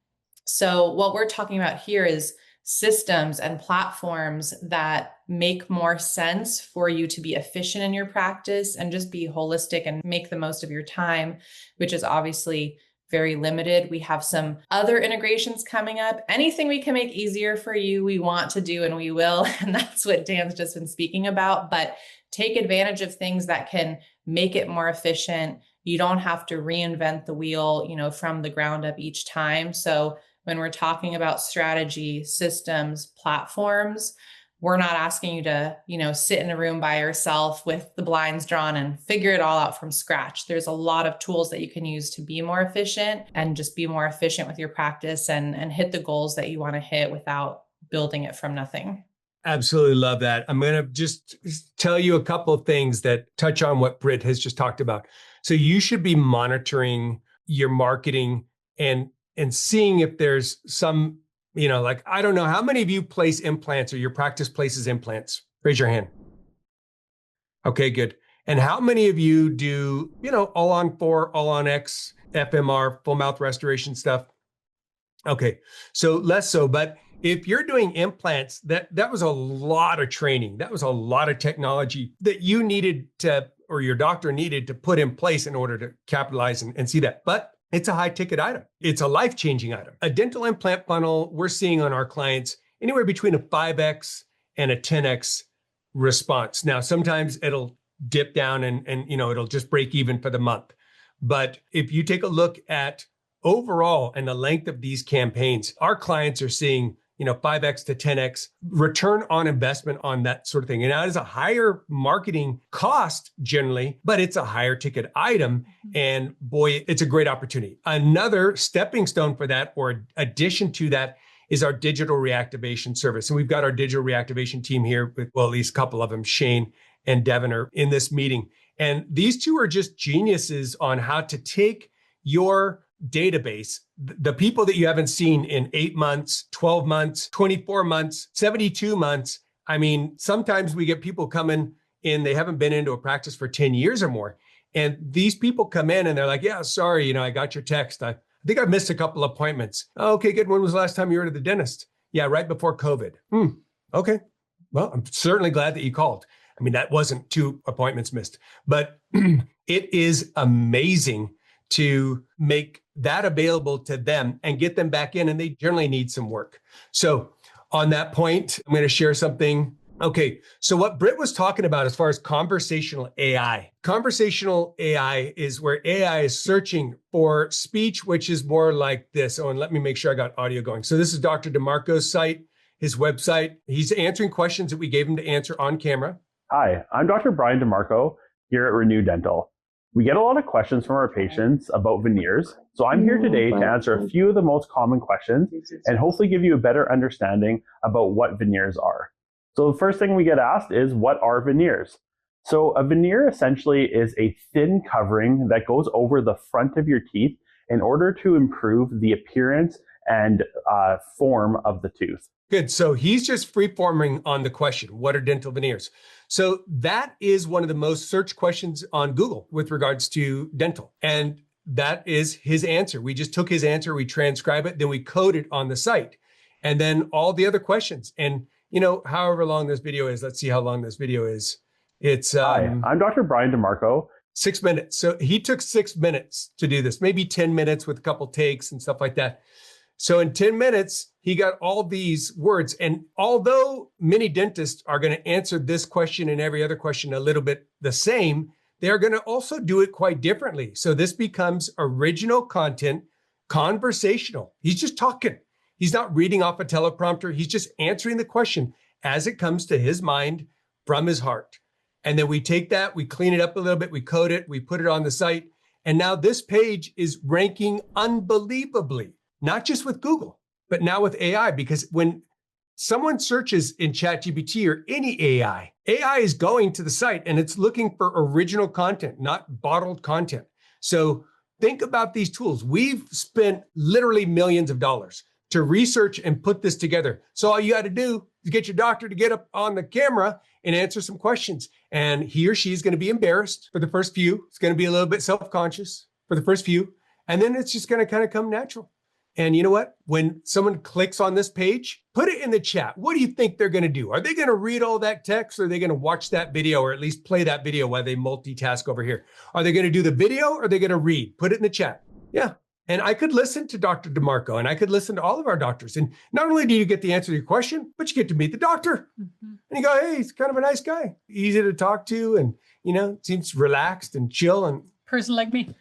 S2: So what we're talking about here is systems and platforms that make more sense for you to be efficient in your practice and just be holistic and make the most of your time, which is obviously very limited. We have some other integrations coming up. Anything we can make easier for you, we want to do, and we will. And that's what Dan's just been speaking about. But take advantage of things that can make it more efficient. You don't have to reinvent the wheel, from the ground up each time. So when we're talking about strategy, systems, platforms, we're not asking you to, sit in a room by yourself with the blinds drawn and figure it all out from scratch. There's a lot of tools that you can use to be more efficient and just be more efficient with your practice and hit the goals that you want to hit without building it from nothing.
S1: Absolutely love that. I'm going to just tell you a couple of things that touch on what Britt has just talked about. So you should be monitoring your marketing and seeing if there's some, I don't know, how many of you place implants or your practice places implants? Raise your hand. Okay, good. And how many of you do, all on 4, all on X, FMR, full mouth restoration stuff? Okay, so less so, but if you're doing implants, that was a lot of training. That was a lot of technology that you needed to, or your doctor needed to put in place in order to capitalize and see that. But it's a high ticket item. It's a life-changing item. A dental implant funnel, we're seeing on our clients anywhere between a 5X and a 10X response. Now, sometimes it'll dip down and it'll just break even for the month. But if you take a look at overall and the length of these campaigns, our clients are seeing 5X to 10X return on investment on that sort of thing. And that is a higher marketing cost generally, but it's a higher ticket item. And boy, it's a great opportunity. Another stepping stone for that, or addition to that, is our digital reactivation service. And we've got our digital reactivation team here with, at least a couple of them, Shane and Devin, are in this meeting. And these two are just geniuses on how to take your database, the people that you haven't seen in 8 months, 12 months, 24 months, 72 months. I mean, sometimes we get people coming in, they haven't been into a practice for 10 years or more. And these people come in and they're like, yeah, sorry, I got your text. I think I missed a couple appointments. Oh, okay, good. When was the last time you were to the dentist? Yeah, right before COVID. Okay. Well, I'm certainly glad that you called. I mean, that wasn't 2 appointments missed, but it is amazing to make that available to them and get them back in, and they generally need some work. So on that point, I'm going to share something. Okay, so what Britt was talking about as far as conversational AI. Conversational AI is where AI is searching for speech, which is more like this. Oh, and let me make sure I got audio going. So this is Dr. DeMarco's site, his website. He's answering questions that we gave him to answer on camera.
S5: Hi, I'm Dr. Brian DeMarco here at Renew Dental. We get a lot of questions from our patients about veneers, so I'm here today to answer a few of the most common questions and hopefully give you a better understanding about what veneers are. So the first thing we get asked is, what are veneers? So a veneer essentially is a thin covering that goes over the front of your teeth in order to improve the appearance and form of the tooth.
S1: Good. So he's just free-forming on the question, what are dental veneers? So that is one of the most searched questions on Google with regards to dental. And that is his answer. We just took his answer, we transcribe it, then we code it on the site. And then all the other questions. And, however long this video is, let's see how long this video is. It's
S5: Hi, I'm Dr. Brian DeMarco.
S1: 6 minutes. So he took 6 minutes to do this, maybe 10 minutes with a couple takes and stuff like that. So in 10 minutes, he got all these words. And although many dentists are going to answer this question and every other question a little bit the same, they're going to also do it quite differently. So this becomes original content, conversational. He's just talking. He's not reading off a teleprompter. He's just answering the question as it comes to his mind from his heart. And then we take that, we clean it up a little bit, we code it, we put it on the site. And now this page is ranking unbelievably. Not just with Google, but now with AI, because when someone searches in ChatGPT or any AI is going to the site and it's looking for original content, not bottled content. So think about these tools. We've spent literally millions of dollars to research and put this together. So all you got to do is get your doctor to get up on the camera and answer some questions. And he or she is going to be embarrassed for the first few. It's going to be a little bit self-conscious for the first few. And then it's just going to kind of come natural. And you know what? When someone clicks on this page, put it in the chat. What do you think they're going to do? Are they going to read all that text, or are they going to watch that video, or at least play that video while they multitask over here? Are they going to do the video, or are they going to read? Put it in the chat. Yeah. And I could listen to Dr. DeMarco, and I could listen to all of our doctors. And not only do you get the answer to your question, but you get to meet the doctor. Mm-hmm. And you go, hey, he's kind of a nice guy, easy to talk to, and, seems relaxed and chill. And
S3: person like me.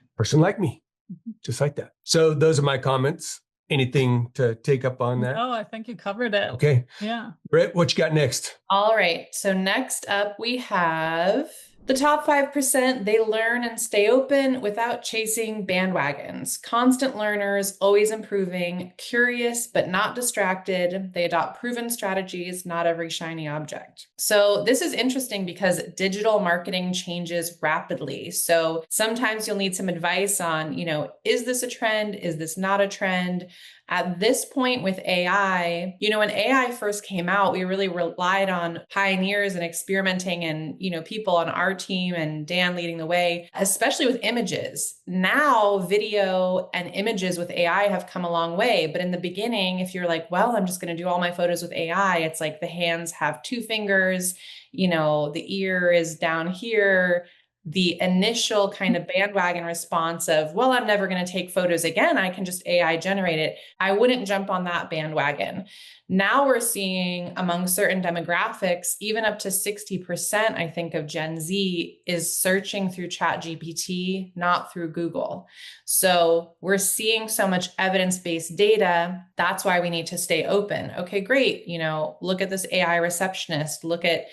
S1: Just like that. So those are my comments. Anything to take up on that?
S3: Oh, I think you covered it.
S1: Okay.
S3: Yeah.
S1: Britt, what you got next?
S2: All right. So next up we have the top 5%. They learn and stay open without chasing bandwagons. Constant learners, always improving, curious but not distracted. They adopt proven strategies, not every shiny object. So this is interesting because digital marketing changes rapidly. So sometimes you'll need some advice on, is this a trend? Is this not a trend? At this point with AI, when AI first came out, we really relied on pioneers and experimenting and, people on our team and Dan leading the way, especially with images. Now, video and images with AI have come a long way. But in the beginning, if you're like, well, I'm just going to do all my photos with AI, it's like the hands have 2 fingers, the ear is down here. The initial kind of bandwagon response of, well, I'm never going to take photos again. I can just AI generate it. I wouldn't jump on that bandwagon. Now we're seeing among certain demographics, even up to 60%, I think, of Gen Z is searching through ChatGPT, not through Google. So we're seeing so much evidence-based data. That's why we need to stay open. Okay, great. Look at this AI receptionist. Look at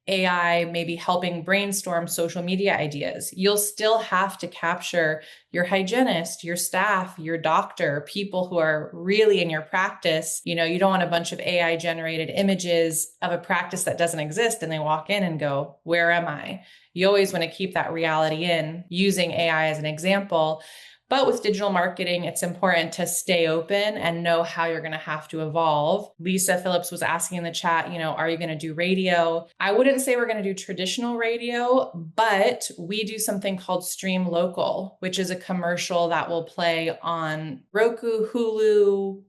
S2: AI maybe helping brainstorm social media ideas. You'll still have to capture your hygienist, your staff, your doctor, people who are really in your practice. You don't want a bunch of AI generated images of a practice that doesn't exist and they walk in and go, where am I? You always want to keep that reality in, using AI as an example. But with digital marketing, it's important to stay open and know how you're going to have to evolve. Lisa Phillips was asking in the chat, are you going to do radio? I wouldn't say we're going to do traditional radio, but we do something called Stream Local, which is a commercial that will play on Roku, Hulu,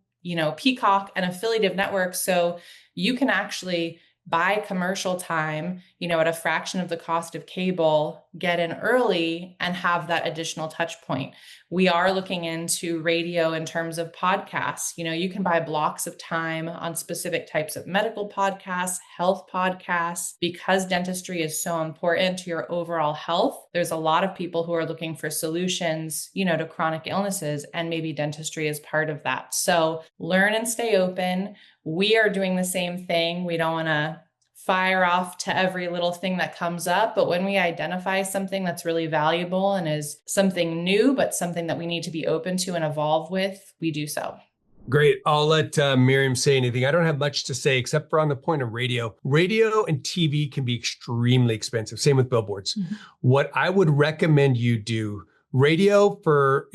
S2: Peacock, and affiliative networks. So you can actually buy commercial time, at a fraction of the cost of cable, get in early and have that additional touch point. We are looking into radio in terms of podcasts. You can buy blocks of time on specific types of medical podcasts, health podcasts, because dentistry is so important to your overall health. There's a lot of people who are looking for solutions, to chronic illnesses, and maybe dentistry is part of that. So learn and stay open. We are doing the same thing. We don't want to fire off to every little thing that comes up. But when we identify something that's really valuable and is something new, but something that we need to be open to and evolve with, we do so.
S1: Great. I'll let Miriam say anything. I don't have much to say except for on the point of radio. Radio and TV can be extremely expensive. Same with billboards. Mm-hmm. What I would recommend you do, radio for,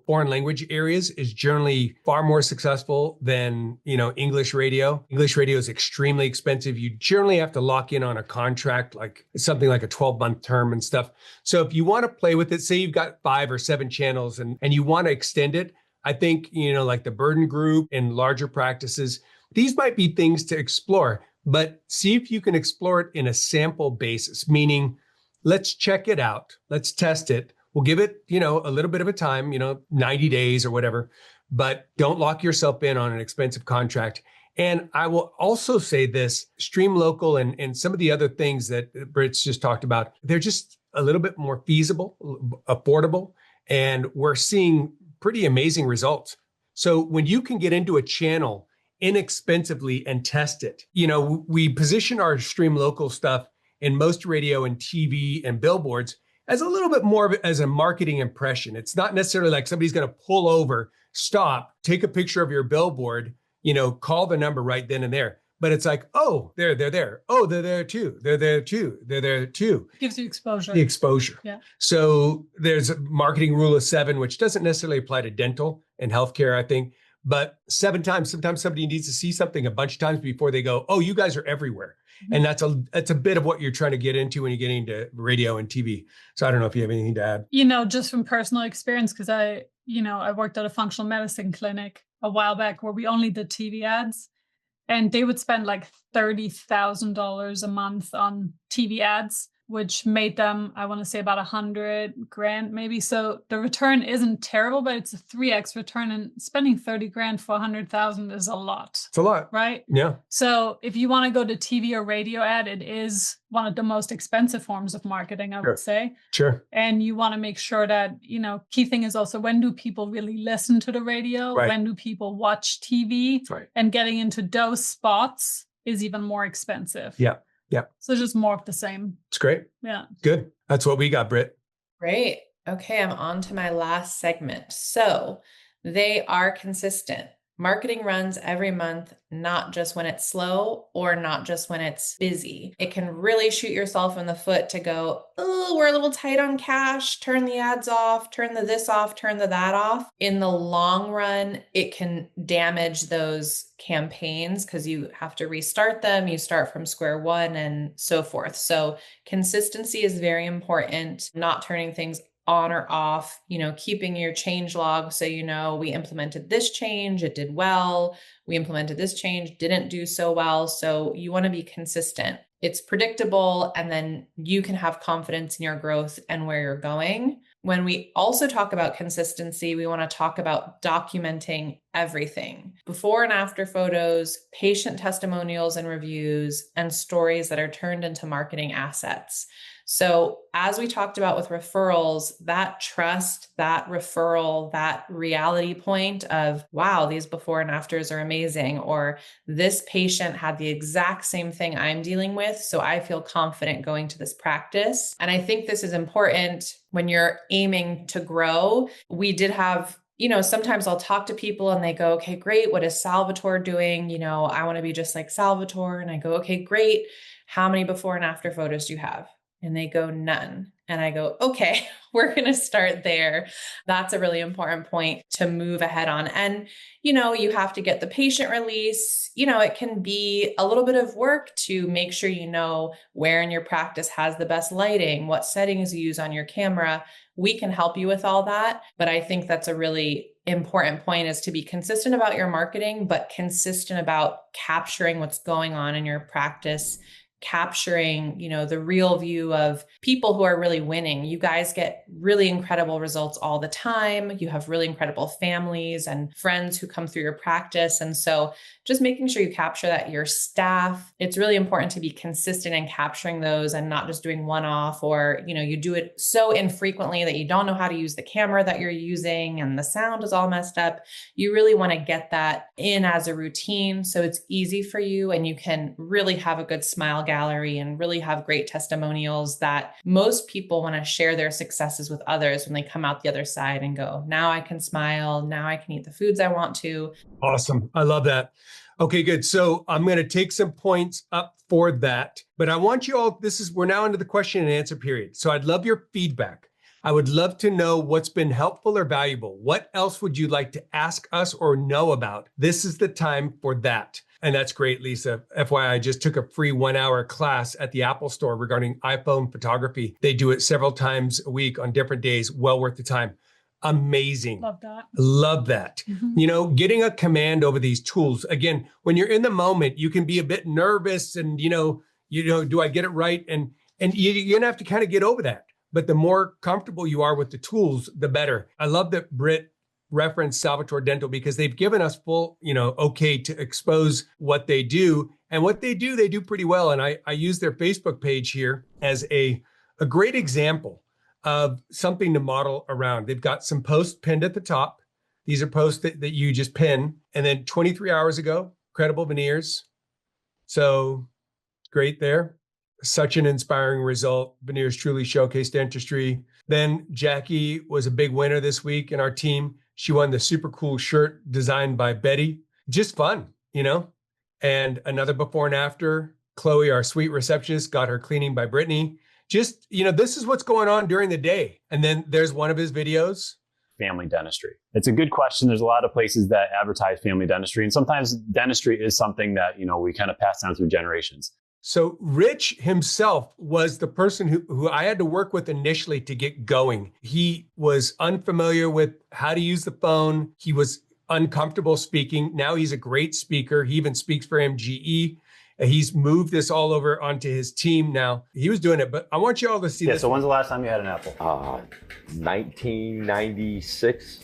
S1: foreign language areas is generally far more successful than, English radio. English radio is extremely expensive. You generally have to lock in on a contract, like something like a 12-month term and stuff. So if you want to play with it, say you've got 5 or 7 channels and you want to extend it, I think, like the Burden Group and larger practices, these might be things to explore, but see if you can explore it in a sample basis, meaning let's check it out. Let's test it. We'll give it, a little bit of a time, 90 days or whatever, but don't lock yourself in on an expensive contract. And I will also say this, Stream Local and some of the other things that Britt's just talked about, they're just a little bit more feasible, affordable, and we're seeing pretty amazing results. So when you can get into a channel inexpensively and test it, we position our Stream Local stuff in most radio and TV and billboards as a little bit more of as a marketing impression. It's not necessarily like somebody's going to pull over, stop, take a picture of your billboard, call the number right then and there. But it's like, oh, they're there. Oh, they're there too. They're there too. They're there too.
S3: Gives you exposure.
S1: The exposure.
S3: Yeah.
S1: So there's a marketing rule of 7, which doesn't necessarily apply to dental and healthcare, I think. But 7 times, sometimes somebody needs to see something a bunch of times before they go, oh, you guys are everywhere. Mm-hmm. And that's a bit of what you're trying to get into when you get into radio and TV. So I don't know if you have anything to add.
S3: Just from personal experience, because I worked at a functional medicine clinic a while back where we only did TV ads. And they would spend like $30,000 a month on TV ads, which made them, I want to say about $100,000 maybe. So the return isn't terrible, but it's a 3x return, and spending $30,000 for $100,000 is a lot.
S1: It's a lot.
S3: Right?
S1: Yeah.
S3: So if you want to go to TV or radio ad, it is one of the most expensive forms of marketing, I would say.
S1: Sure.
S3: And you want to make sure that, key thing is also, when do people really listen to the radio?
S1: Right.
S3: When do people watch TV?
S1: Right.
S3: And getting into those spots is even more expensive.
S1: Yeah. Yeah.
S3: So just more of the same.
S1: It's great.
S3: Yeah.
S1: Good. That's what we got, Britt.
S2: Great. Okay. I'm on to my last segment. So they are consistent. Marketing runs every month, not just when it's slow or not just when it's busy. It can really shoot yourself in the foot to go, oh, we're a little tight on cash, turn the ads off, turn the this off, turn the that off. In the long run, it can damage those campaigns because you have to restart them. You start from square one and so forth. So consistency is very important, not turning things on or off, keeping your change log. So, we implemented this change, it did well. We implemented this change, didn't do so well. So you want to be consistent. It's predictable, and then you can have confidence in your growth and where you're going. When we also talk about consistency, we want to talk about documenting everything. Before and after photos, patient testimonials and reviews, and stories that are turned into marketing assets. So as we talked about with referrals, that trust, that referral, that reality point of, wow, these before and afters are amazing, or this patient had the exact same thing I'm dealing with, so I feel confident going to this practice. And I think this is important when you're aiming to grow. We did have, sometimes I'll talk to people and they go, okay, great. What is Salvatore doing? I want to be just like Salvatore. And I go, okay, great. How many before and after photos do you have? And they go, none. And I go, okay, we're going to start there. That's a really important point to move ahead on. And, you have to get the patient release. It can be a little bit of work to make sure where in your practice has the best lighting, what settings you use on your camera. We can help you with all that. But I think that's a really important point, is to be consistent about your marketing, but consistent about capturing what's going on in your practice, capturing, the real view of people who are really winning. You guys get really incredible results all the time. You have really incredible families and friends who come through your practice. And so just making sure you capture that, your staff, it's really important to be consistent in capturing those and not just doing one-off, or, you do it so infrequently that you don't know how to use the camera that you're using and the sound is all messed up. You really want to get that in as a routine so it's easy for you and you can really have a good smile gallery and really have great testimonials that most people want to share their successes with others when they come out the other side and go, now I can smile. Now I can eat the foods I want to.
S1: Awesome. I love that. Okay, good. So I'm going to take some points up for that, but I want you all, we're now into the question and answer period. So I'd love your feedback. I would love to know what's been helpful or valuable. What else would you like to ask us or know about? This is the time for that. And that's great, Lisa. FYI, I just took a free 1-hour class at the Apple Store regarding iPhone photography. They do it several times a week on different days. Well worth the time. Amazing.
S3: Love that.
S1: Love that. Mm-hmm. Getting a command over these tools. Again, when you're in the moment, you can be a bit nervous and, do I get it right? And you're going to have to kind of get over that. But the more comfortable you are with the tools, the better. I love that Britt referenced Salvatore Dental because they've given us full, okay to expose what they do. And what they do pretty well. And I use their Facebook page here as a great example of something to model around. They've got some posts pinned at the top. These are posts that you just pin. And then 23 hours ago, credible veneers. So great there. Such an inspiring result. Veneers truly showcase dentistry. Then Jackie was a big winner this week in our team. She won the super cool shirt designed by Betty. Just fun, And another before and after. Chloe, our sweet receptionist, got her cleaning by Brittany. Just, this is what's going on during the day. And then there's one of his videos.
S5: Family dentistry. It's a good question. There's a lot of places that advertise family dentistry. And sometimes dentistry is something that, we kind of pass down through generations.
S1: So Rich himself was the person who I had to work with initially to get going. He was unfamiliar with how to use the phone. He was uncomfortable speaking. Now he's a great speaker. He even speaks for MGE. He's moved this all over onto his team now. He was doing it, but I want you all to see this.
S5: So when's the last time you had an Apple?
S6: 1996,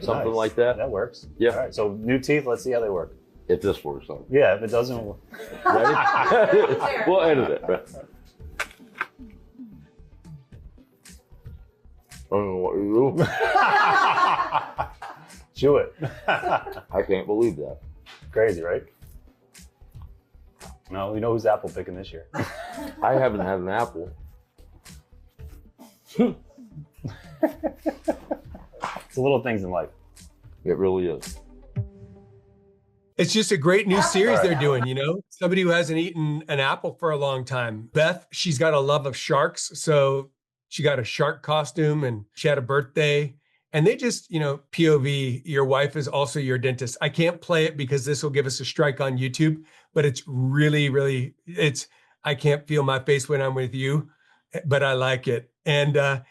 S6: something like that.
S5: That works.
S6: Yeah.
S5: All right, so new teeth, let's see how they work.
S6: If this works on.
S5: Yeah, if it doesn't work.
S6: Ready? We'll edit it. Right? I don't know what you do.
S5: Chew it.
S6: I can't believe that.
S5: Crazy, right? No, we know who's Apple picking this year.
S6: I haven't had an apple.
S5: It's the little things in life.
S6: It really is.
S1: It's just a great new series they're doing, Somebody who hasn't eaten an apple for a long time. Beth, she's got a love of sharks. So she got a shark costume and she had a birthday. And they just, POV, your wife is also your dentist. I can't play it because this will give us a strike on YouTube, but it's really, really, I can't feel my face when I'm with you, but I like it. And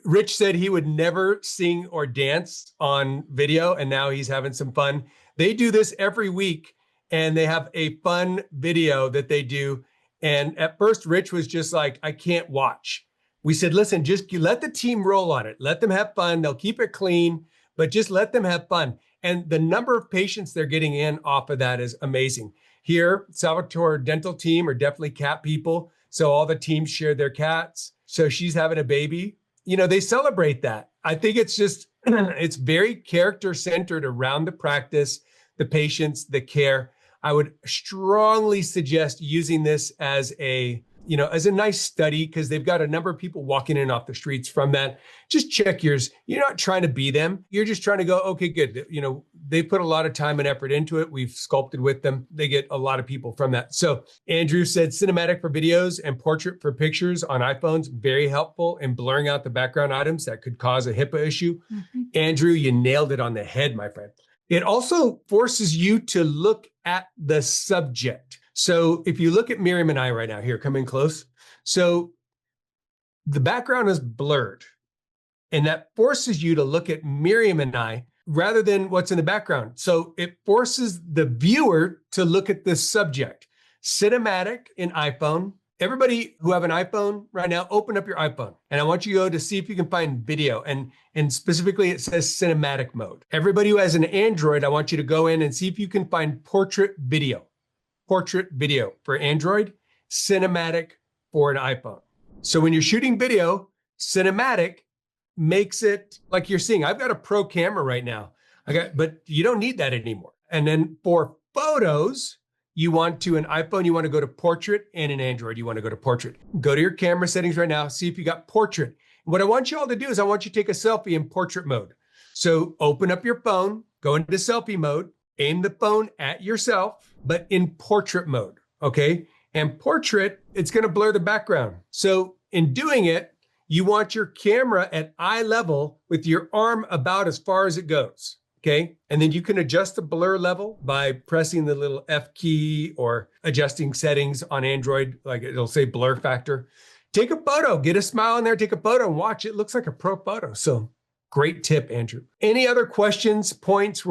S1: Rich said he would never sing or dance on video, and now he's having some fun. They do this every week, and they have a fun video that they do. And at first, Rich was just like, I can't watch. We said, listen, just let the team roll on it. Let them have fun. They'll keep it clean, but just let them have fun. And the number of patients they're getting in off of that is amazing. Here, Salvatore Dental team are definitely cat people. So all the teams share their cats. So she's having a baby. They celebrate that. I think it's just, it's very character centered around the practice, the patients, the care. I would strongly suggest using this as a nice study, because they've got a number of people walking in off the streets from that. Just check yours. You're not trying to be them. You're just trying to go, okay, good. They put a lot of time and effort into it. We've sculpted with them. They get a lot of people from that. So Andrew said cinematic for videos and portrait for pictures on iPhones, very helpful in blurring out the background items that could cause a HIPAA issue. Mm-hmm. Andrew, you nailed it on the head, my friend. It also forces you to look at the subject. So if you look at Miriam and I right now, here, come in close. So the background is blurred, and that forces you to look at Miriam and I rather than what's in the background. So it forces the viewer to look at the subject. Cinematic in iPhone. Everybody who have an iPhone right now, open up your iPhone. And I want you to go to see if you can find video. And specifically, it says cinematic mode. Everybody who has an Android, I want you to go in and see if you can find portrait video. Portrait video for Android, cinematic for an iPhone. So when you're shooting video, cinematic makes it like you're seeing. I've got a pro camera right now. But you don't need that anymore. And then for photos, you want to, an iPhone, you want to go to portrait, and an Android, you want to go to portrait. Go to your camera settings right now, see if you got portrait. What I want you all to do is I want you to take a selfie in portrait mode. So open up your phone, go into selfie mode, aim the phone at yourself, but in portrait mode, okay? And portrait, it's gonna blur the background. So in doing it, you want your camera at eye level with your arm about as far as it goes, okay? And then you can adjust the blur level by pressing the little F key or adjusting settings on Android, like it'll say blur factor. Take a photo, get a smile in there, take a photo and watch. It looks like a pro photo. So great tip, Andrew. Any other questions, points?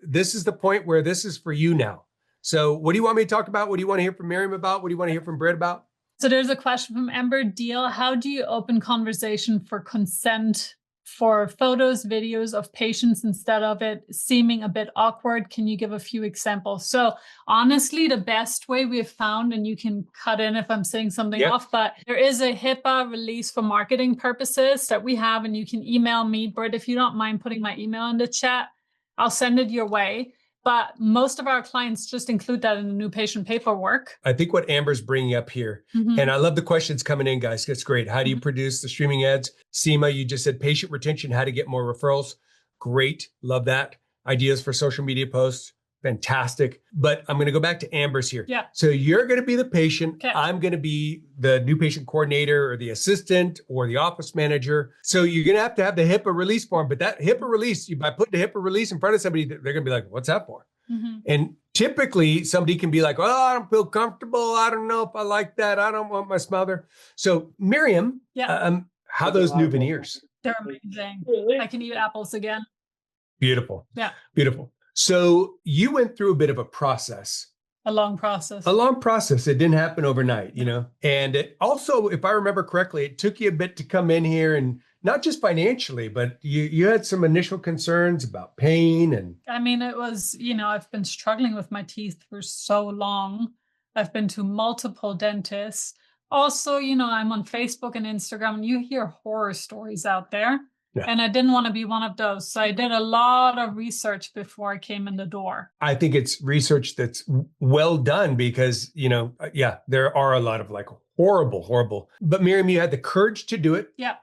S1: This is the point where this is for you now. So what do you want me to talk about? What do you want to hear from Miriam about? What do you want to hear from Britt about?
S3: So there's a question from Amber Deal. How do you open conversation for consent for photos, videos of patients instead of it seeming a bit awkward? Can you give a few examples? So honestly, the best way we've found, and you can cut in if I'm saying something off, but there is a HIPAA release for marketing purposes that we have, and you can email me, Britt, if you don't mind putting my email in the chat, I'll send it your way. But most of our clients just include that in the new patient paperwork.
S1: I think what Amber's bringing up here, and I love the questions coming in, guys. It's great. How do you produce the streaming ads? Seema, you just said patient retention, how to get more referrals. Great. Love that. Ideas for social media posts. Fantastic. But I'm going to go back to Amber's here.
S3: Yeah.
S1: So you're going to be the patient.
S3: Okay.
S1: I'm going to be the new patient coordinator or the assistant or the office manager. So you're going to have the HIPAA release form. But that HIPAA release, by putting the HIPAA release in front of somebody, they're going to be like, what's that for? And typically somebody can be like, oh, I don't feel comfortable. I don't know if I like that. I don't want my smile there. So Miriam, how those new veneers?
S3: They're amazing. I can eat apples again.
S1: Beautiful.
S3: Yeah.
S1: Beautiful. So you went through a bit of a process.
S3: A long process.
S1: A long process. It didn't happen overnight, And it also, if I remember correctly, it took you a bit to come in here, and not just financially, but you had some initial concerns about pain and.
S3: I mean, it was, I've been struggling with my teeth for so long. I've been to multiple dentists. Also, I'm on Facebook and Instagram, and you hear horror stories out there. Yeah. And I didn't want to be one of those. So I did a lot of research before I came in the door.
S1: I think it's research that's well done because, there are a lot of horrible. But Miriam, you had the courage to do it.
S3: Yeah.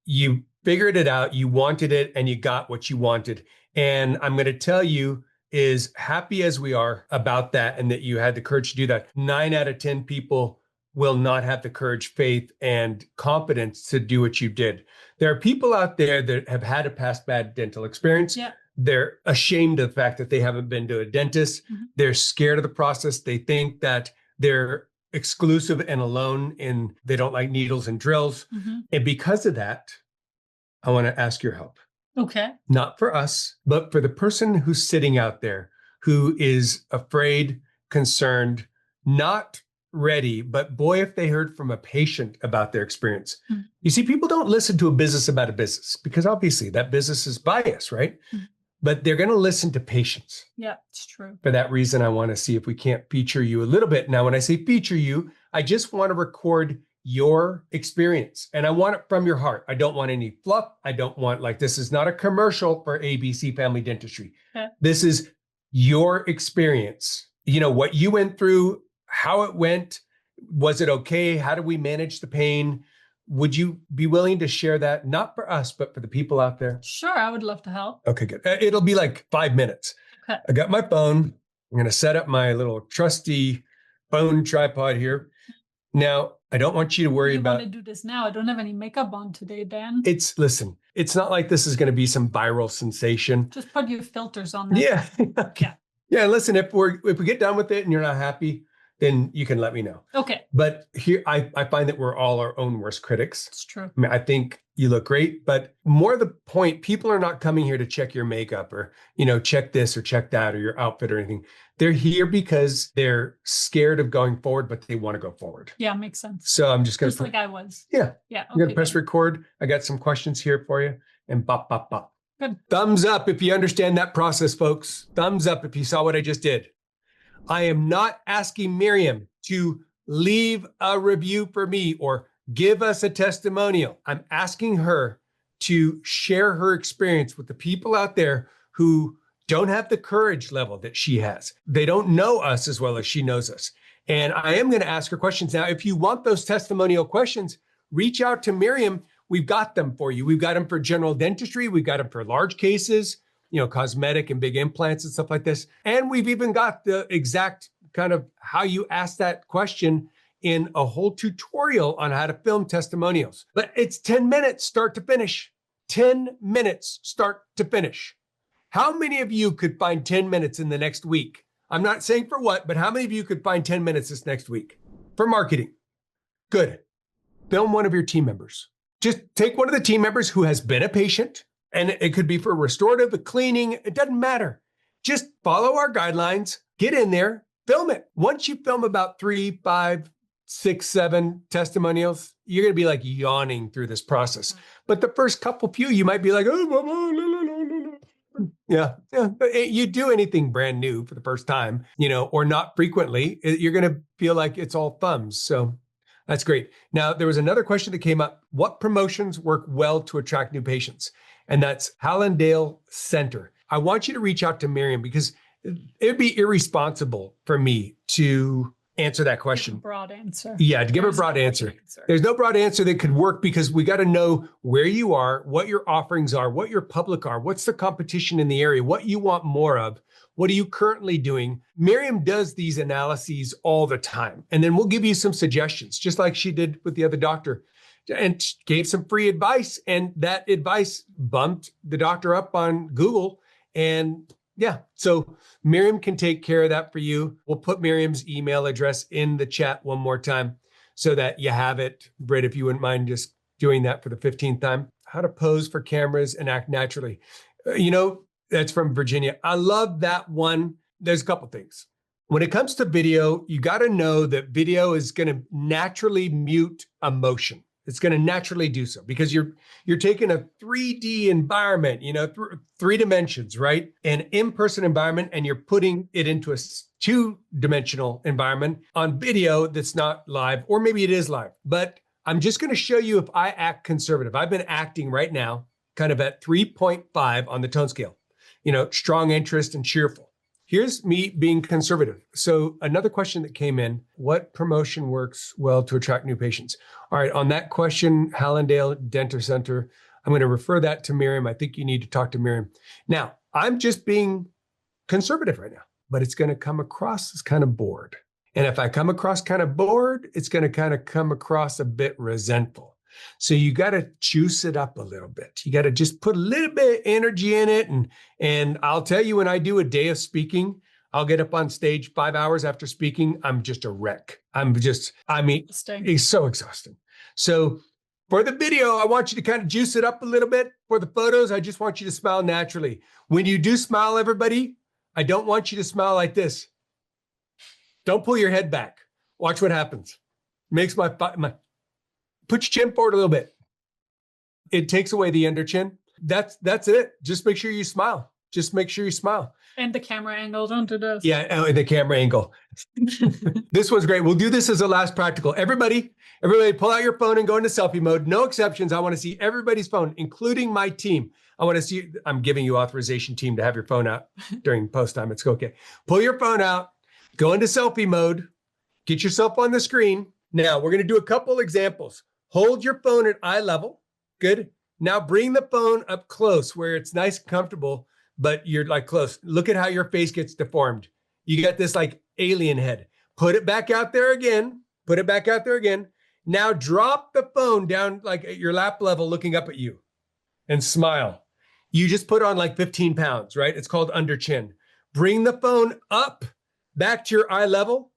S1: You figured it out. You wanted it and you got what you wanted. And I'm going to tell you, is happy as we are about that and that you had the courage to do that, 9 out of 10 people will not have the courage, faith, and confidence to do what you did. There are people out there that have had a past bad dental experience.
S3: Yeah.
S1: They're ashamed of the fact that they haven't been to a dentist. They're scared of the process. They think that they're exclusive and alone and they don't like needles and drills. And because of that, I want to ask your help.
S3: Okay.
S1: Not for us, but for the person who's sitting out there who is afraid, concerned, not ready, but boy, if they heard from a patient about their experience. You see, people don't listen to a business about a business because obviously that business is biased, right? But they're going to listen to patients.
S3: Yeah, it's true.
S1: For that reason, I want to see if we can't feature you a little bit. Now, when I say feature you, I just want to record your experience and I want it from your heart. I don't want any fluff. I don't want this is not a commercial for ABC Family Dentistry. Okay. This is your experience. What you went through, how it went. Was it okay? How do we manage the pain? Would you be willing to share that? Not for us, but for the people out there?
S3: Sure, I would love to help.
S1: Okay, good. It'll be 5 minutes.
S3: Okay.
S1: I got my phone. I'm going to set up my little trusty phone tripod here. Now, I don't want you to worry about.
S3: I want to do this now. I don't have any makeup on today, Dan.
S1: Listen, it's not like this is going to be some viral sensation.
S3: Just put your filters on there.
S1: Yeah. Okay. Yeah. Listen, if we get done with it and you're not happy, then you can let me know.
S3: Okay.
S1: But here, I find that we're all our own worst critics.
S3: It's true.
S1: I mean, I think you look great, but more the point, people are not coming here to check your makeup or, check this or check that or your outfit or anything. They're here because they're scared of going forward, but they want to go forward.
S3: Yeah, makes sense.
S1: So I'm just going to.
S3: Just like I was.
S1: Yeah.
S3: Yeah.
S1: I'm going to press record. I got some questions here for you and bop, bop, bop.
S3: Good.
S1: Thumbs up if you understand that process, folks. Thumbs up if you saw what I just did. I am not asking Miriam to leave a review for me or give us a testimonial. I'm asking her to share her experience with the people out there who don't have the courage level that she has. They don't know us as well as she knows us. And I am going to ask her questions. Now, if you want those testimonial questions, reach out to Miriam. We've got them for you. We've got them for general dentistry. We've got them for large cases, cosmetic and big implants and stuff like this. And we've even got the exact kind of how you ask that question in a whole tutorial on how to film testimonials. But it's 10 minutes start to finish. 10 minutes start to finish. How many of you could find 10 minutes in the next week? I'm not saying for what, but how many of you could find 10 minutes this next week for marketing? Good. Film one of your team members. Just take one of the team members who has been a patient, and it could be for restorative, cleaning, it doesn't matter. Just follow our guidelines, get in there, film it. Once you film about 3, 5, 6, 7 testimonials, you're going to be like yawning through this process. But the first few, you might be like, yeah. But you do anything brand new for the first time, or not frequently, you're going to feel like it's all thumbs. So that's great. Now, there was another question that came up. What promotions work well to attract new patients? And that's Hallandale Center. I want you to reach out to Miriam because it'd be irresponsible for me to answer that question.
S3: Give a broad answer.
S1: Yeah, to give a broad answer. There's no broad answer that could work because we got to know where you are, what your offerings are, what your public are, what's the competition in the area, what you want more of, what are you currently doing? Miriam does these analyses all the time. And then we'll give you some suggestions, just like she did with the other doctor, and gave some free advice. And that advice bumped the doctor up on Google. And yeah, so Miriam can take care of that for you. We'll put Miriam's email address in the chat one more time so that you have it. Britt, if you wouldn't mind just doing that for the 15th time. How to pose for cameras and act naturally. That's from Virginia. I love that one. There's a couple things. When it comes to video, you got to know that video is going to naturally mute emotion. It's going to naturally do so because you're taking a 3D environment, 3 dimensions, right? An in-person environment, and you're putting it into a 2-dimensional environment on video that's not live, or maybe it is live. But I'm just going to show you if I act conservative. I've been acting right now kind of at 3.5 on the tone scale, strong interest and cheerful. Here's me being conservative. So another question that came in, what promotion works well to attract new patients? All right, on that question, Hallandale Dental Center, I'm going to refer that to Miriam. I think you need to talk to Miriam. Now, I'm just being conservative right now, but it's going to come across as kind of bored. And if I come across kind of bored, it's going to kind of come across a bit resentful. So you got to juice it up a little bit. You got to just put a little bit of energy in it. And I'll tell you, when I do a day of speaking, I'll get up on stage 5 hours after speaking. I'm just a wreck. It's so exhausting. So for the video, I want you to kind of juice it up a little bit. For the photos, I just want you to smile naturally. When you do smile, everybody, I don't want you to smile like this. Don't pull your head back. Watch what happens. Makes my put your chin forward a little bit. It takes away the under chin. That's it. Just make sure you smile. Just make sure you smile.
S3: And the camera angle, don't do this.
S1: Yeah, the camera angle. This one's great. We'll do this as a last practical. Everybody pull out your phone and go into selfie mode. No exceptions. I want to see everybody's phone, including my team. I want to see, I'm giving you authorization, team, to have your phone out during post time. It's okay. Pull your phone out, go into selfie mode, get yourself on the screen. Now we're going to do a couple examples. Hold your phone at eye level. Good. Now bring the phone up close where it's nice and comfortable, but you're like close. Look at how your face gets deformed. You got this like alien head. Put it back out there again. Put it back out there again. Now drop the phone down like at your lap level, looking up at you, and smile. You just put on like 15 pounds, right? It's called under chin. Bring the phone up back to your eye level.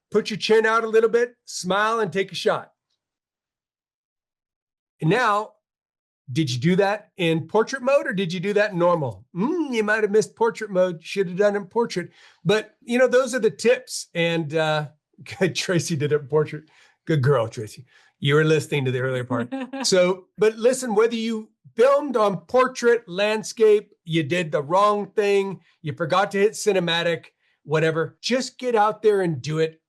S1: Put your chin out a little bit, smile, and take a shot. Now, did you do that in portrait mode or did you do that in normal? You might have missed portrait mode. Should have done it in portrait. But, those are the tips. And Tracy did it in portrait. Good girl, Tracy. You were listening to the earlier part. But listen, whether you filmed on portrait, landscape, you did the wrong thing, you forgot to hit cinematic, whatever, just get out there and do it.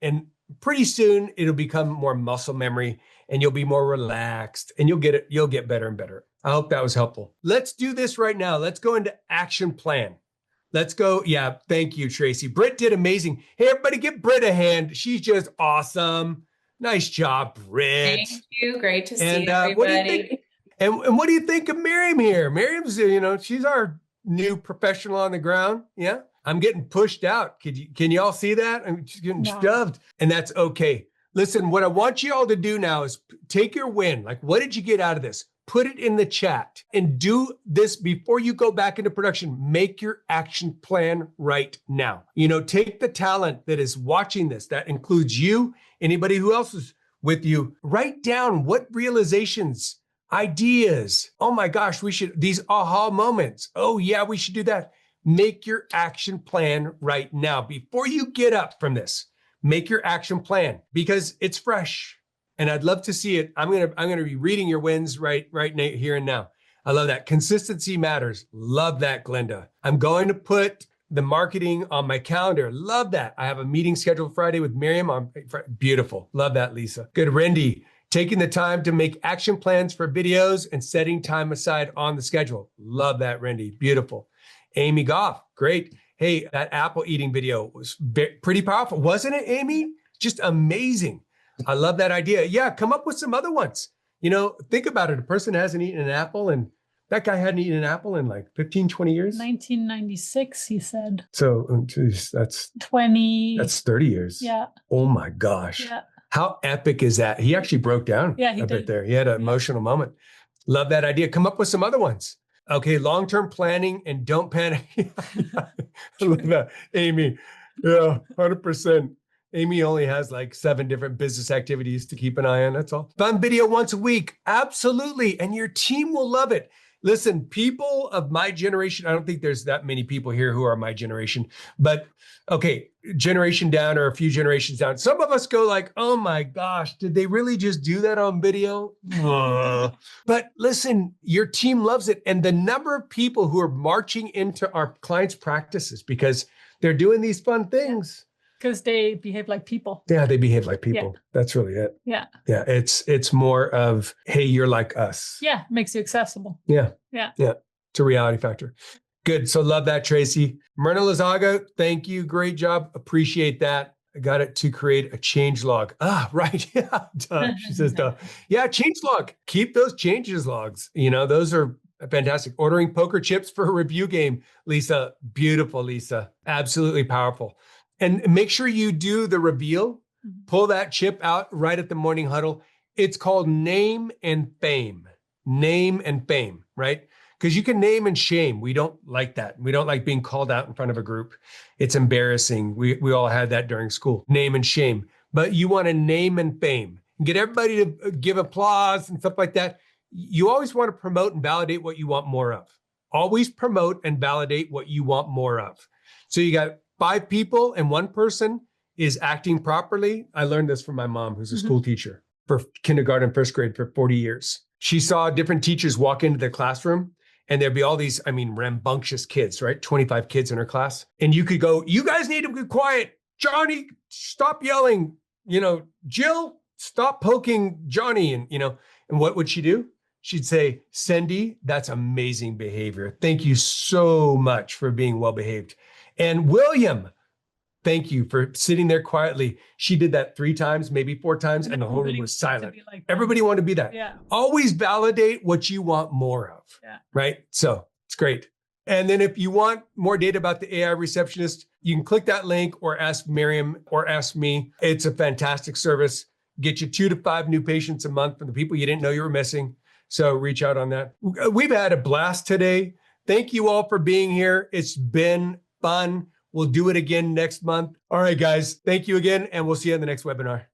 S1: And pretty soon it'll become more muscle memory and you'll be more relaxed and you'll get better and better. I hope that was helpful. Let's do this right now. Let's go into action plan. Let's go. Yeah, thank you, Tracy. Britt did amazing. Hey, everybody, give Britt a hand. She's just awesome. Nice job, Britt.
S2: Thank you. Great to see everybody.
S1: What do you think? And what do you think of Miriam here? Miriam's, she's our new professional on the ground. Yeah. I'm getting pushed out. Can you all see that? I'm just getting shoved, and that's okay. Listen, what I want you all to do now is take your win. Like, what did you get out of this? Put it in the chat and do this before you go back into production. Make your action plan right now. Take the talent that is watching this. That includes you, anybody who else is with you. Write down what realizations, ideas. Oh my gosh, these aha moments. Oh yeah, we should do that. Make your action plan right now. Before you get up from this, make your action plan because it's fresh. And I'd love to see it. I'm gonna be reading your wins right here and now. I love that. Consistency matters. Love that, Glenda. I'm going to put the marketing on my calendar. Love that. I have a meeting scheduled Friday with Miriam. Beautiful. Love that, Lisa. Good. Randy, taking the time to make action plans for videos and setting time aside on the schedule. Love that, Randy. Beautiful. Amy Goff, great. Hey, that apple eating video was pretty powerful. Wasn't it, Amy? Just amazing. I love that idea. Yeah, come up with some other ones. Think about it. A person hasn't eaten an apple, and that guy hadn't eaten an apple in like 15, 20 years.
S3: 1996, he said.
S1: So geez, that's
S3: 20.
S1: That's 30 years.
S3: Yeah.
S1: Oh my gosh.
S3: Yeah.
S1: How epic is that? He actually broke down a bit there. He had an emotional moment. Love that idea. Come up with some other ones. Okay, long-term planning and don't panic. I love that, Amy. Yeah, 100%. Amy only has like 7 different business activities to keep an eye on. That's all. Fun video once a week. Absolutely. And your team will love it. Listen, people of my generation, I don't think there's that many people here who are my generation, but okay, generation down or a few generations down. Some of us go like, oh my gosh, did they really just do that on video? But listen, your team loves it. And the number of people who are marching into our clients' practices because they're doing these fun things.
S3: Because they behave like people.
S1: Yeah, they behave like people. Yeah. That's really it.
S3: Yeah.
S1: Yeah. It's more of, hey, you're like us.
S3: Yeah. Makes you accessible.
S1: Yeah.
S3: Yeah.
S1: Yeah. It's a reality factor. Good. So love that, Tracy. Myrna Lazaga, thank you. Great job. Appreciate that. I got it to create a change log. Ah, right. Yeah. Duh. She says, duh. Yeah. Change log. Keep those changes logs. Those are fantastic. Ordering poker chips for a review game. Lisa. Beautiful, Lisa. Absolutely powerful. And make sure you do the reveal, pull that chip out right at the morning huddle. It's called name and fame. Name and fame, right? Because you can name and shame. We don't like that. We don't like being called out in front of a group. It's embarrassing. We all had that during school, name and shame. But you want to name and fame. Get everybody to give applause and stuff like that. You always want to promote and validate what you want more of. Always promote and validate what you want more of. So you got 5 people and 1 person is acting properly. I learned this from my mom, who's a school teacher for kindergarten, 1st grade for 40 years. She saw different teachers walk into the classroom and there'd be all these, rambunctious kids, right? 25 kids in her class. And you could go, you guys need to be quiet. Johnny, stop yelling. Jill, stop poking Johnny. And what would she do? She'd say, Cindy, that's amazing behavior. Thank you so much for being well-behaved. And William, thank you for sitting there quietly. She did that 3 times, maybe 4 times, and the whole room was silent. Everybody wanted to be that.
S3: Yeah.
S1: Always validate what you want more of, right? So it's great. And then if you want more data about the AI receptionist, you can click that link or ask Miriam or ask me. It's a fantastic service. Get you 2 to 5 new patients a month from the people you didn't know you were missing. So reach out on that. We've had a blast today. Thank you all for being here. It's been fun. We'll do it again next month. All right, guys. Thank you again, and we'll see you in the next webinar.